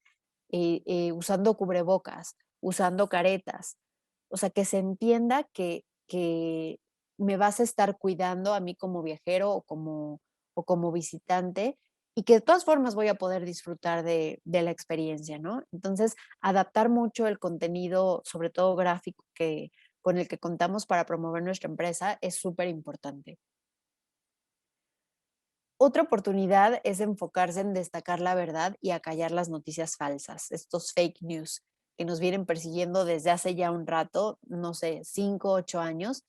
usando cubrebocas, usando caretas. O sea, que se entienda que me vas a estar cuidando a mí como viajero o como visitante y que de todas formas voy a poder disfrutar de la experiencia, ¿no? Entonces, adaptar mucho el contenido, sobre todo gráfico, con el que contamos para promover nuestra empresa es súper importante. Otra oportunidad es enfocarse en destacar la verdad y acallar las noticias falsas, estos fake news que nos vienen persiguiendo desde hace ya un rato, no sé, 5, 8 años,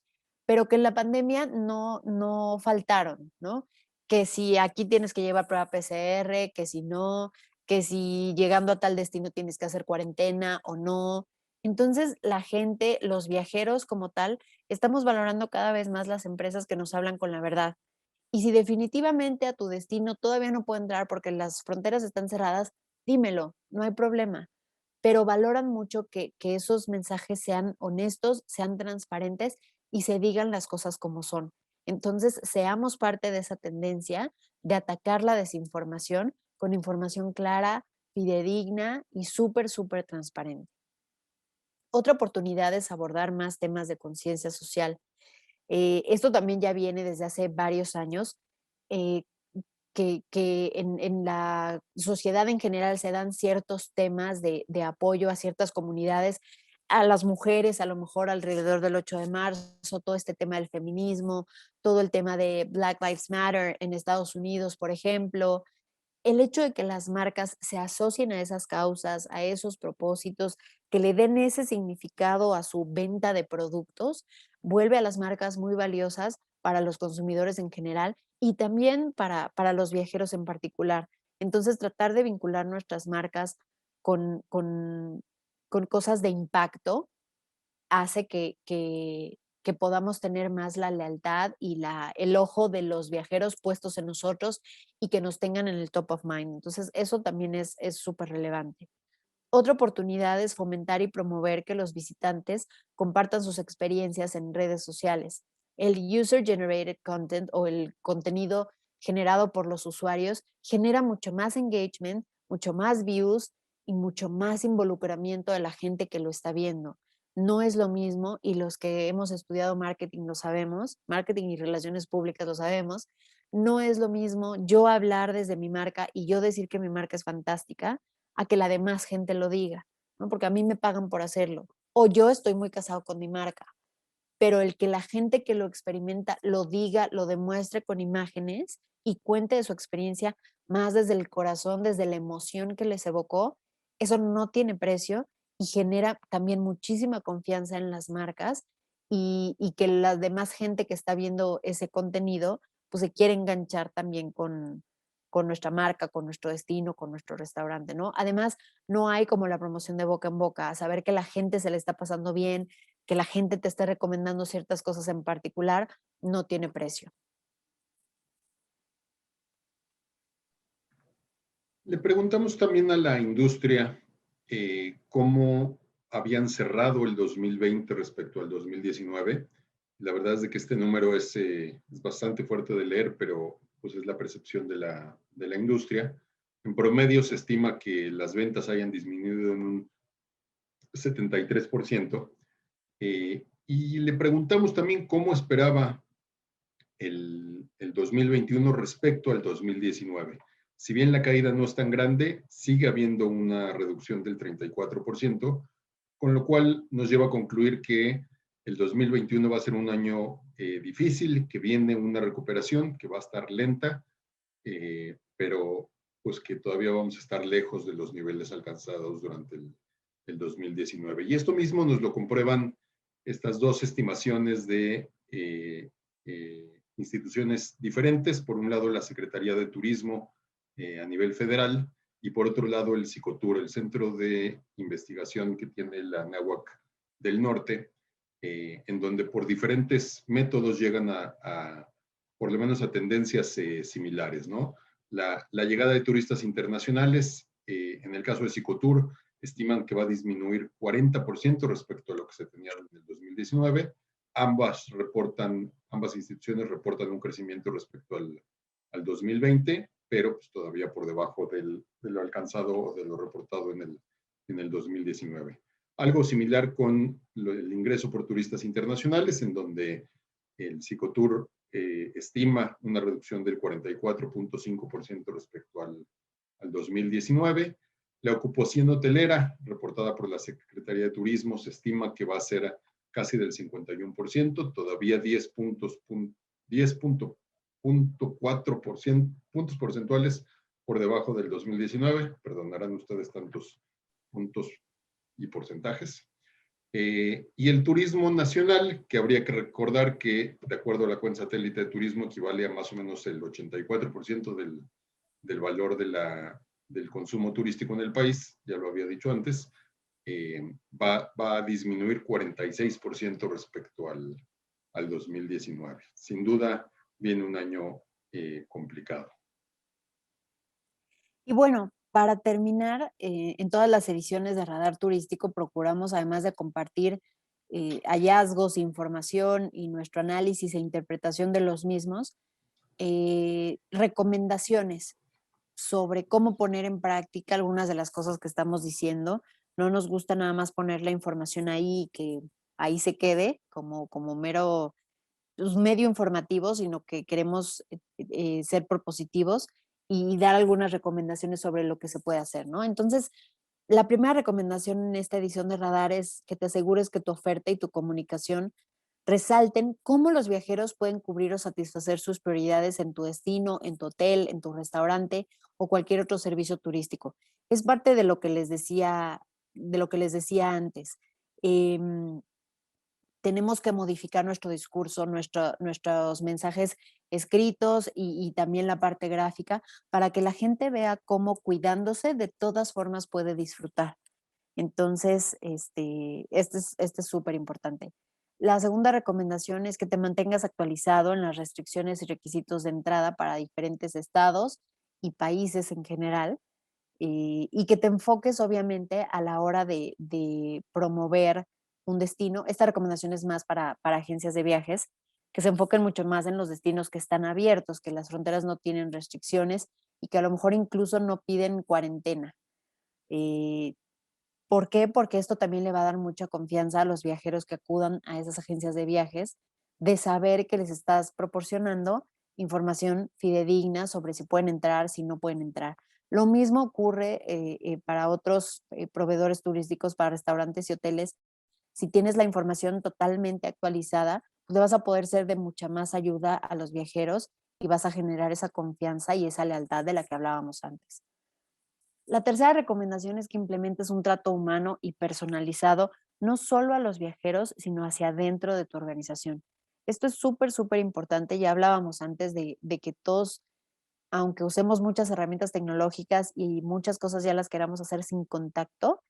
pero que en la pandemia no faltaron, ¿no? Que si aquí tienes que llevar prueba PCR, que si no, que si llegando a tal destino tienes que hacer cuarentena o no. Entonces, la gente, los viajeros como tal, estamos valorando cada vez más las empresas que nos hablan con la verdad y si definitivamente a tu destino todavía no puedo entrar porque las fronteras están cerradas, dímelo, no hay problema. Pero valoran mucho que esos mensajes sean honestos, sean transparentes y se digan las cosas como son. Entonces, seamos parte de esa tendencia de atacar la desinformación con información clara, fidedigna y súper, súper transparente. Otra oportunidad es abordar más temas de conciencia social. Esto también ya viene desde hace varios años, eh, que en la sociedad en general se dan ciertos temas de apoyo a ciertas comunidades, a las mujeres, a lo mejor alrededor del 8 de marzo, todo este tema del feminismo, todo el tema de Black Lives Matter en Estados Unidos, por ejemplo, el hecho de que las marcas se asocien a esas causas, a esos propósitos, que le den ese significado a su venta de productos, vuelve a las marcas muy valiosas para los consumidores en general y también para los viajeros en particular. Entonces, tratar de vincular nuestras marcas con, con, con cosas de impacto hace que podamos tener más la lealtad y el ojo de los viajeros puestos en nosotros y que nos tengan en el top of mind. Entonces, eso también es súper relevante. Otra oportunidad es fomentar y promover que los visitantes compartan sus experiencias en redes sociales. El user-generated content o el contenido generado por los usuarios genera mucho más engagement, mucho más views y mucho más involucramiento de la gente que lo está viendo. No es lo mismo, y los que hemos estudiado marketing lo sabemos, marketing y relaciones públicas lo sabemos, no es lo mismo yo hablar desde mi marca y yo decir que mi marca es fantástica a que la demás gente lo diga, ¿no? Porque a mí me pagan por hacerlo. O yo estoy muy casado con mi marca, pero el que la gente que lo experimenta lo diga, lo demuestre con imágenes y cuente de su experiencia más desde el corazón, desde la emoción que les evocó, eso no tiene precio y genera también muchísima confianza en las marcas y que la demás gente que está viendo ese contenido, pues se quiere enganchar también con nuestra marca, con nuestro destino, con nuestro restaurante, ¿no? Además, no hay como la promoción de boca en boca, saber que la gente se le está pasando bien, que la gente te esté recomendando ciertas cosas en particular, no tiene precio. Le preguntamos también a la industria cómo habían cerrado el 2020 respecto al 2019. La verdad es de que este número es bastante fuerte de leer, pero pues es la percepción de la industria. En promedio se estima que las ventas hayan disminuido en un 73%. Y le preguntamos también cómo esperaba el 2021 respecto al 2019. Si bien la caída no es tan grande, sigue habiendo una reducción del 34%, con lo cual nos lleva a concluir que el 2021 va a ser un año difícil, que viene una recuperación, que va a estar lenta, pero pues que todavía vamos a estar lejos de los niveles alcanzados durante el 2019. Y esto mismo nos lo comprueban estas dos estimaciones de instituciones diferentes. Por un lado, la Secretaría de Turismo a nivel federal y por otro lado, el Cicotur, el centro de investigación que tiene la Anáhuac del Norte, en donde por diferentes métodos llegan por lo menos a tendencias similares, ¿no? La llegada de turistas internacionales, en el caso de Cicotur, estiman que va a disminuir 40% respecto a lo que se tenía en el 2019. Ambas instituciones reportan un crecimiento respecto al 2020, pero pues todavía por debajo de lo alcanzado o de lo reportado en el 2019. Algo similar con el ingreso por turistas internacionales, en donde el Cicotur estima una reducción del 44.5% respecto al 2019. La ocupación hotelera, reportada por la Secretaría de Turismo, se estima que va a ser casi del 51%, todavía 10.4 puntos porcentuales por debajo del 2019. Perdonarán ustedes tantos puntos y porcentajes. Y el turismo nacional, que habría que recordar que, de acuerdo a la cuenta satélite de turismo, equivale a más o menos el 84% del valor del consumo turístico en el país, ya lo había dicho antes, va a disminuir 46% respecto al 2019. Sin duda, viene un año complicado. Y bueno, para terminar, en todas las ediciones de Radar Turístico procuramos, además de compartir hallazgos, información y nuestro análisis e interpretación de los mismos, recomendaciones sobre cómo poner en práctica algunas de las cosas que estamos diciendo. No nos gusta nada más poner la información ahí y que ahí se quede como mero pues, medio informativo, sino que queremos ser propositivos y dar algunas recomendaciones sobre lo que se puede hacer, ¿no? Entonces, la primera recomendación en esta edición de Radar es que te asegures que tu oferta y tu comunicación resalten cómo los viajeros pueden cubrir o satisfacer sus prioridades en tu destino, en tu hotel, en tu restaurante o cualquier otro servicio turístico. Es parte de lo que les decía antes. Tenemos que modificar nuestro discurso, nuestros mensajes escritos y también la parte gráfica para que la gente vea cómo cuidándose de todas formas puede disfrutar. Entonces, este es súper importante. La segunda recomendación es que te mantengas actualizado en las restricciones y requisitos de entrada para diferentes estados y países en general, y que te enfoques obviamente a la hora de promover un destino. Esta recomendación es más para agencias de viajes, que se enfoquen mucho más en los destinos que están abiertos, que las fronteras no tienen restricciones y que a lo mejor incluso no piden cuarentena. Eh, ¿Por qué? Porque esto también le va a dar mucha confianza a los viajeros que acudan a esas agencias de viajes, de saber que les estás proporcionando información fidedigna sobre si pueden entrar, si no pueden entrar. Lo mismo ocurre para otros proveedores turísticos, para restaurantes y hoteles. Si tienes la información totalmente actualizada, pues le vas a poder ser de mucha más ayuda a los viajeros y vas a generar esa confianza y esa lealtad de la que hablábamos antes. La tercera recomendación es que implementes un trato humano y personalizado, no solo a los viajeros, sino hacia adentro de tu organización. Esto es súper, súper importante. Ya hablábamos antes de que todos, aunque usemos muchas herramientas tecnológicas y muchas cosas ya las queramos hacer sin contacto,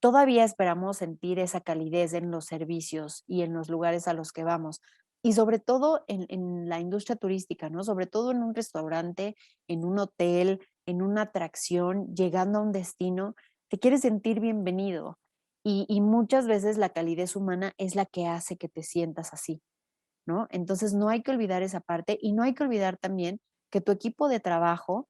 todavía esperamos sentir esa calidez en los servicios y en los lugares a los que vamos. Y sobre todo en la industria turística, ¿no? Sobre todo en un restaurante, en un hotel, en una atracción, llegando a un destino, te quieres sentir bienvenido. Y muchas veces la calidez humana es la que hace que te sientas así, ¿no? Entonces no hay que olvidar esa parte y no hay que olvidar también que tu equipo de trabajo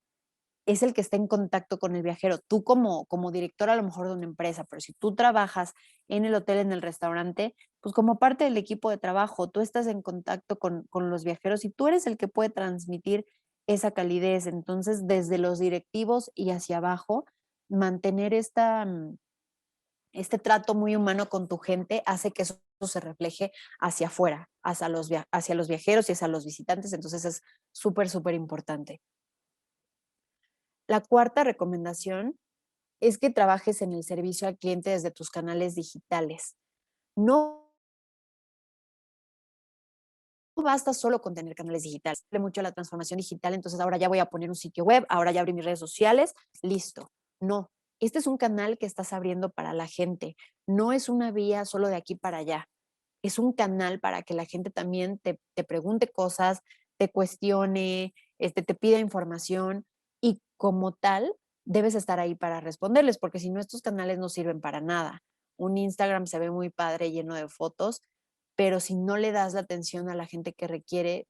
es el que está en contacto con el viajero. Tú como director a lo mejor de una empresa, pero si tú trabajas en el hotel, en el restaurante, pues como parte del equipo de trabajo, tú estás en contacto con los viajeros y tú eres el que puede transmitir esa calidez. Entonces, desde los directivos y hacia abajo, mantener este trato muy humano con tu gente hace que eso se refleje hacia afuera, hacia los viajeros y hacia los visitantes. Entonces, es súper, súper importante. La cuarta recomendación es que trabajes en el servicio al cliente desde tus canales digitales. No basta solo con tener canales digitales. Sirve mucho la transformación digital, entonces ahora ya voy a poner un sitio web, ahora ya abrí mis redes sociales, listo. No, este es un canal que estás abriendo para la gente. No es una vía solo de aquí para allá. Es un canal para que la gente también te pregunte cosas, te cuestione, te pida información y como tal debes estar ahí para responderles, porque si no estos canales no sirven para nada. Un Instagram se ve muy padre, lleno de fotos, pero si no le das la atención a la gente que requiere,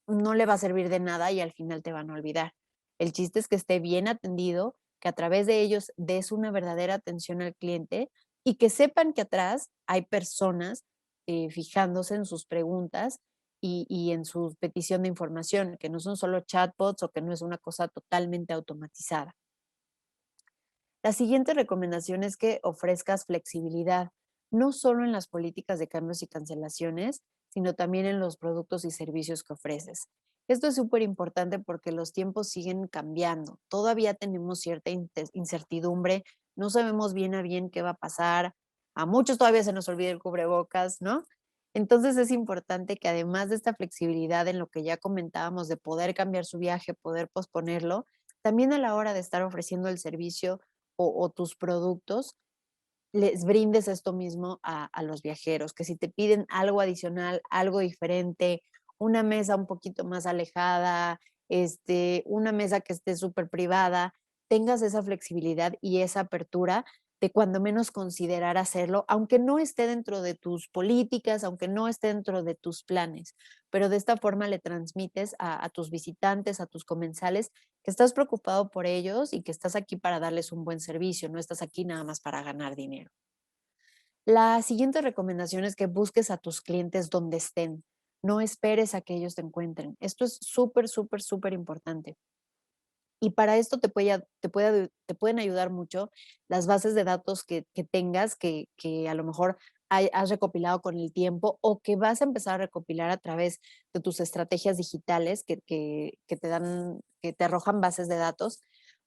no le va a servir de nada y al final te van a olvidar. El chiste es que esté bien atendido, que a través de ellos des una verdadera atención al cliente y que sepan que atrás hay personas fijándose en sus preguntas y en su petición de información, que no son solo chatbots o que no es una cosa totalmente automatizada. La siguiente recomendación es que ofrezcas flexibilidad, no solo en las políticas de cambios y cancelaciones, sino también en los productos y servicios que ofreces. Esto es súper importante porque los tiempos siguen cambiando. Todavía tenemos cierta incertidumbre, no sabemos bien a bien qué va a pasar. A muchos todavía se nos olvida el cubrebocas, ¿no? Entonces es importante que además de esta flexibilidad en lo que ya comentábamos de poder cambiar su viaje, poder posponerlo, también a la hora de estar ofreciendo el servicio o tus productos, les brindes esto mismo a los viajeros, que si te piden algo adicional, algo diferente, una mesa un poquito más alejada, una mesa que esté súper privada, tengas esa flexibilidad y esa apertura de cuando menos considerar hacerlo, aunque no esté dentro de tus políticas, aunque no esté dentro de tus planes, pero de esta forma le transmites a tus visitantes, a tus comensales, que estás preocupado por ellos y que estás aquí para darles un buen servicio, no estás aquí nada más para ganar dinero. La siguiente recomendación es que busques a tus clientes donde estén. No esperes a que ellos te encuentren. Esto es súper, súper, súper importante. Y para esto te pueden ayudar mucho las bases de datos que tengas, que a lo mejor has recopilado con el tiempo o que vas a empezar a recopilar a través de tus estrategias digitales que te arrojan bases de datos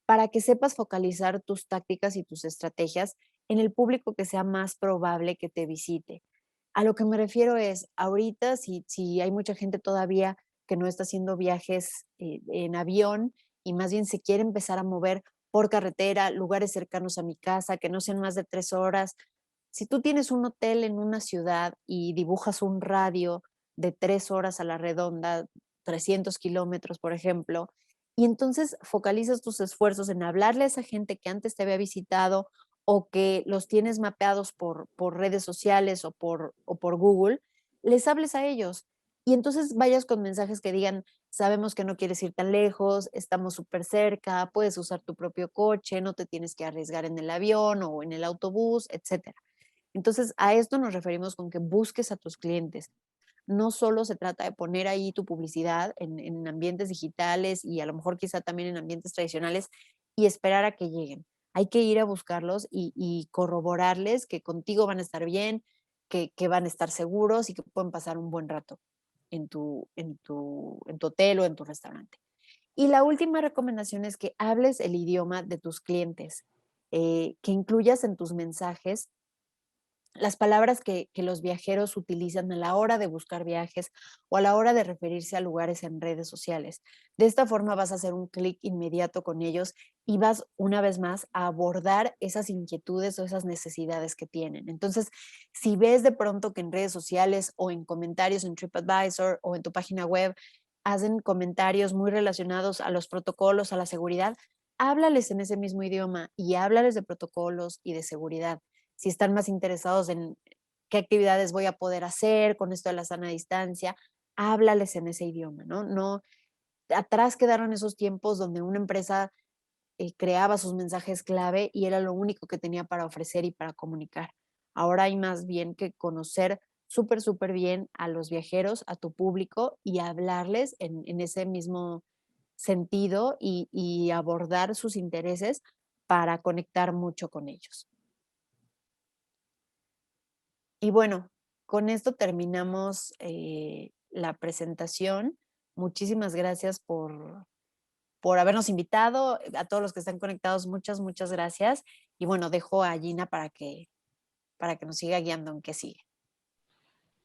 para que sepas focalizar tus tácticas y tus estrategias en el público que sea más probable que te visite. A lo que me refiero es, ahorita si hay mucha gente todavía que no está haciendo viajes en avión, y más bien se quiere empezar a mover por carretera, lugares cercanos a mi casa, que no sean más de 3 horas. Si tú tienes un hotel en una ciudad y dibujas un radio de 3 horas a la redonda, 300 kilómetros, por ejemplo, y entonces focalizas tus esfuerzos en hablarle a esa gente que antes te había visitado o que los tienes mapeados por redes sociales o por Google, les hables a ellos Y entonces vayas con mensajes que digan, sabemos que no quieres ir tan lejos, estamos súper cerca, puedes usar tu propio coche, no te tienes que arriesgar en el avión o en el autobús, etcétera. Entonces, a esto nos referimos con que busques a tus clientes. No solo se trata de poner ahí tu publicidad en ambientes digitales y a lo mejor quizá también en ambientes tradicionales y esperar a que lleguen. Hay que ir a buscarlos y corroborarles que contigo van a estar bien, que van a estar seguros y que pueden pasar un buen rato en tu hotel o en tu restaurante. Y la última recomendación es que hables el idioma de tus clientes, que incluyas en tus mensajes las palabras que los viajeros utilizan a la hora de buscar viajes o a la hora de referirse a lugares en redes sociales. De esta forma vas a hacer un clic inmediato con ellos y vas una vez más a abordar esas inquietudes o esas necesidades que tienen. Entonces, si ves de pronto que en redes sociales o en comentarios en TripAdvisor o en tu página web hacen comentarios muy relacionados a los protocolos, a la seguridad, háblales en ese mismo idioma y háblales de protocolos y de seguridad. Si están más interesados en qué actividades voy a poder hacer con esto de la sana distancia, háblales en ese idioma, ¿no? No, atrás quedaron esos tiempos donde una empresa creaba sus mensajes clave y era lo único que tenía para ofrecer y para comunicar. Ahora hay más bien que conocer súper, súper bien a los viajeros, a tu público y hablarles en ese mismo sentido y abordar sus intereses para conectar mucho con ellos. Y bueno, con esto terminamos la presentación. Muchísimas gracias por habernos invitado. A todos los que están conectados, muchas, muchas gracias. Y bueno, dejo a Gina para que nos siga guiando en qué sigue.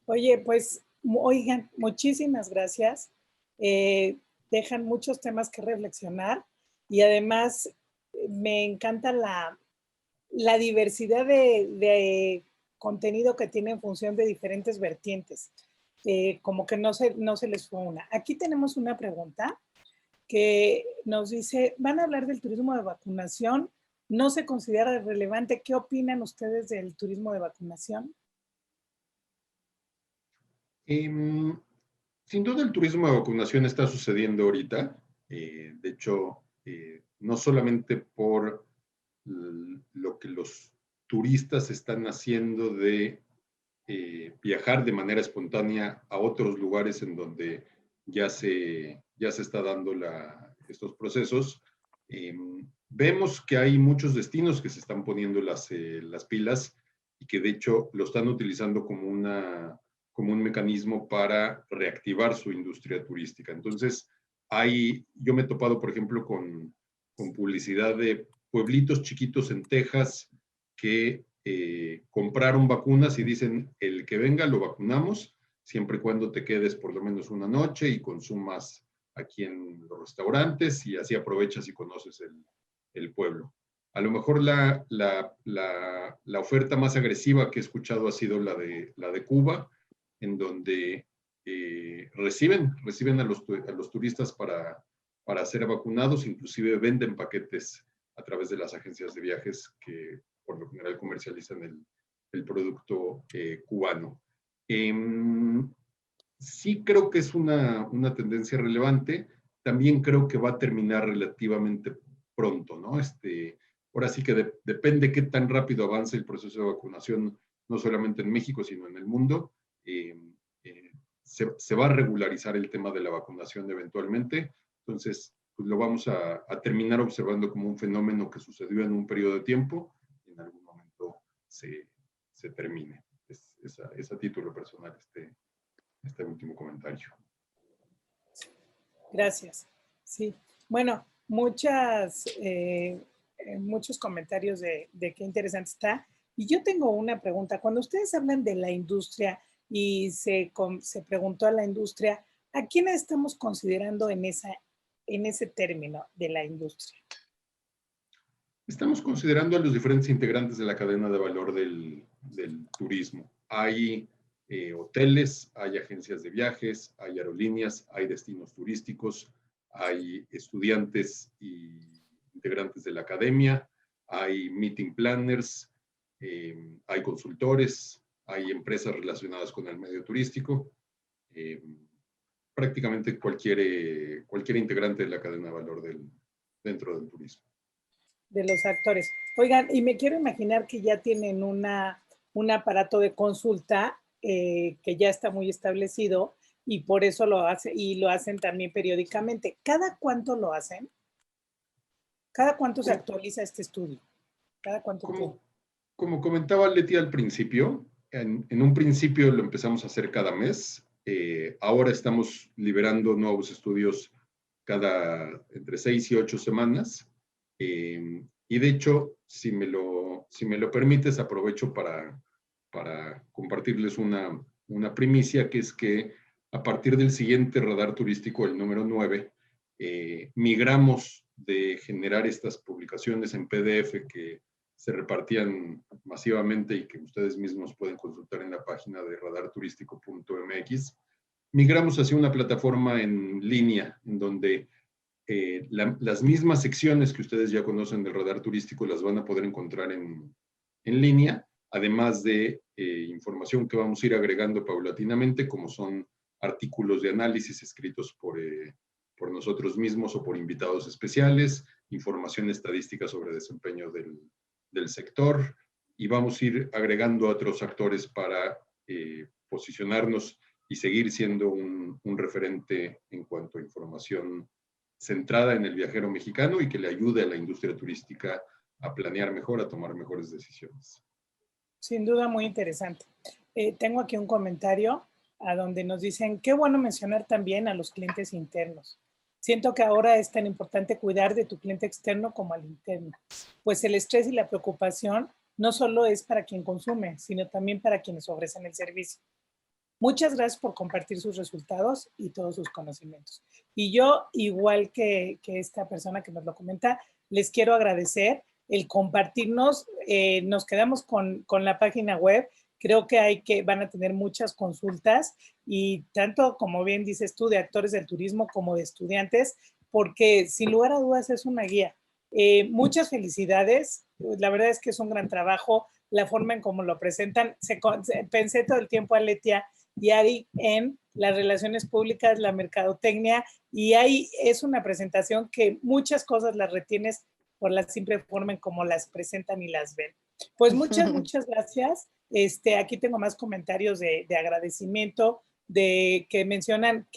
Oye, pues, oigan, muchísimas gracias. Dejan muchos temas que reflexionar y además me encanta la diversidad de contenido que tiene en función de diferentes vertientes. Como que no se les fue una. Aquí tenemos una pregunta que nos dice, ¿van a hablar del turismo de vacunación? ¿No se considera relevante? ¿Qué opinan ustedes del turismo de vacunación? Em, Sin duda el turismo de vacunación está sucediendo ahorita. De hecho, no solamente por lo que los turistas están haciendo de viajar de manera espontánea a otros lugares en donde ya se está dando estos procesos. Vemos que hay muchos destinos que se están poniendo las pilas y que de hecho lo están utilizando como un mecanismo para reactivar su industria turística. Entonces, yo me he topado, por ejemplo, con publicidad de pueblitos chiquitos en Texas que compraron vacunas y dicen, el que venga lo vacunamos, siempre y cuando te quedes por lo menos una noche y consumas aquí en los restaurantes y así aprovechas y conoces el pueblo. A lo mejor la oferta más agresiva que he escuchado ha sido la de Cuba, en donde reciben a los turistas para ser vacunados, inclusive venden paquetes a través de las agencias de viajes que por lo general comercializan el producto cubano. Sí creo que es una tendencia relevante, también creo que va a terminar relativamente pronto, ¿no? Ahora sí que depende qué tan rápido avance el proceso de vacunación, no solamente en México, sino en el mundo. Se va a regularizar el tema de la vacunación eventualmente, entonces pues lo vamos a terminar observando como un fenómeno que sucedió en un periodo de tiempo y en algún momento se termine. Es a título personal este último comentario. Gracias. Sí. Bueno, muchos comentarios de qué interesante está. Y yo tengo una pregunta. Cuando ustedes hablan de la industria y se preguntó a la industria, ¿a quién estamos considerando en ese término de la industria? Estamos considerando a los diferentes integrantes de la cadena de valor del turismo. Hay hoteles, hay agencias de viajes, hay aerolíneas, hay destinos turísticos, hay estudiantes y integrantes de la academia, hay meeting planners, hay consultores, hay empresas relacionadas con el medio turístico. prácticamente cualquier integrante de la cadena de valor dentro del turismo. De los actores. Oigan, y me quiero imaginar que ya tienen un aparato de consulta que ya está muy establecido y por eso lo hacen también periódicamente. ¿Cada cuánto lo hacen? ¿Cada cuánto se actualiza este estudio? ¿Cada cuánto tiempo? Como comentaba Leti al principio, en un principio lo empezamos a hacer cada mes. Ahora estamos liberando nuevos estudios entre 6 y 8 semanas. Y de hecho, si me lo permites, aprovecho para compartirles una primicia, que es que a partir del siguiente radar turístico, el número 9, migramos de generar estas publicaciones en PDF que se repartían masivamente y que ustedes mismos pueden consultar en la página de radarturístico.mx. Migramos hacia una plataforma en línea en donde las mismas secciones que ustedes ya conocen del radar turístico las van a poder encontrar en línea, además de información que vamos a ir agregando paulatinamente, como son artículos de análisis escritos por nosotros mismos o por invitados especiales, información estadística sobre desempeño del sector, y vamos a ir agregando a otros actores para posicionarnos y seguir siendo un referente en cuanto a información centrada en el viajero mexicano y que le ayude a la industria turística a planear mejor, a tomar mejores decisiones. Sin duda, muy interesante. Tengo aquí un comentario a donde nos dicen, qué bueno mencionar también a los clientes internos. Siento que ahora es tan importante cuidar de tu cliente externo como al interno, pues el estrés y la preocupación no solo es para quien consume, sino también para quienes ofrecen el servicio. Muchas gracias por compartir sus resultados y todos sus conocimientos. Y yo, igual que esta persona que nos lo comenta, les quiero agradecer el compartirnos. Nos quedamos con la página web. Creo que van a tener muchas consultas y tanto, como bien dices tú, de actores del turismo como de estudiantes, porque sin lugar a dudas es una guía. Muchas felicidades. La verdad es que es un gran trabajo. La forma en cómo lo presentan. Pensé todo el tiempo, Aletia y Ari, en las relaciones públicas, la mercadotecnia, y ahí es una presentación que muchas cosas las retienes por la simple forma en cómo las presentan y las ven. Pues muchas gracias. Aquí tengo más comentarios de agradecimiento, de que mencionan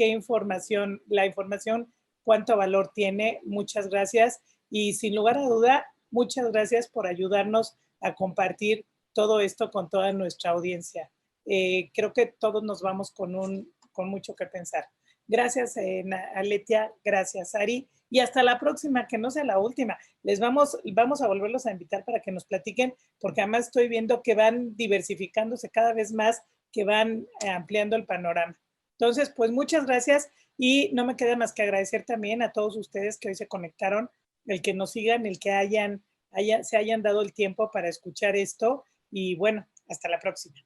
la información, cuánto valor tiene. Muchas gracias. Y sin lugar a duda, muchas gracias por ayudarnos a compartir todo esto con toda nuestra audiencia. Creo que todos nos vamos con mucho que pensar. Gracias, Aletia. Gracias, Ari. Y hasta la próxima, que no sea la última. Vamos a volverlos a invitar para que nos platiquen, porque además estoy viendo que van diversificándose cada vez más, que van ampliando el panorama. Entonces, pues muchas gracias y no me queda más que agradecer también a todos ustedes que hoy se conectaron, el que nos sigan, el que se hayan dado el tiempo para escuchar esto y bueno, hasta la próxima.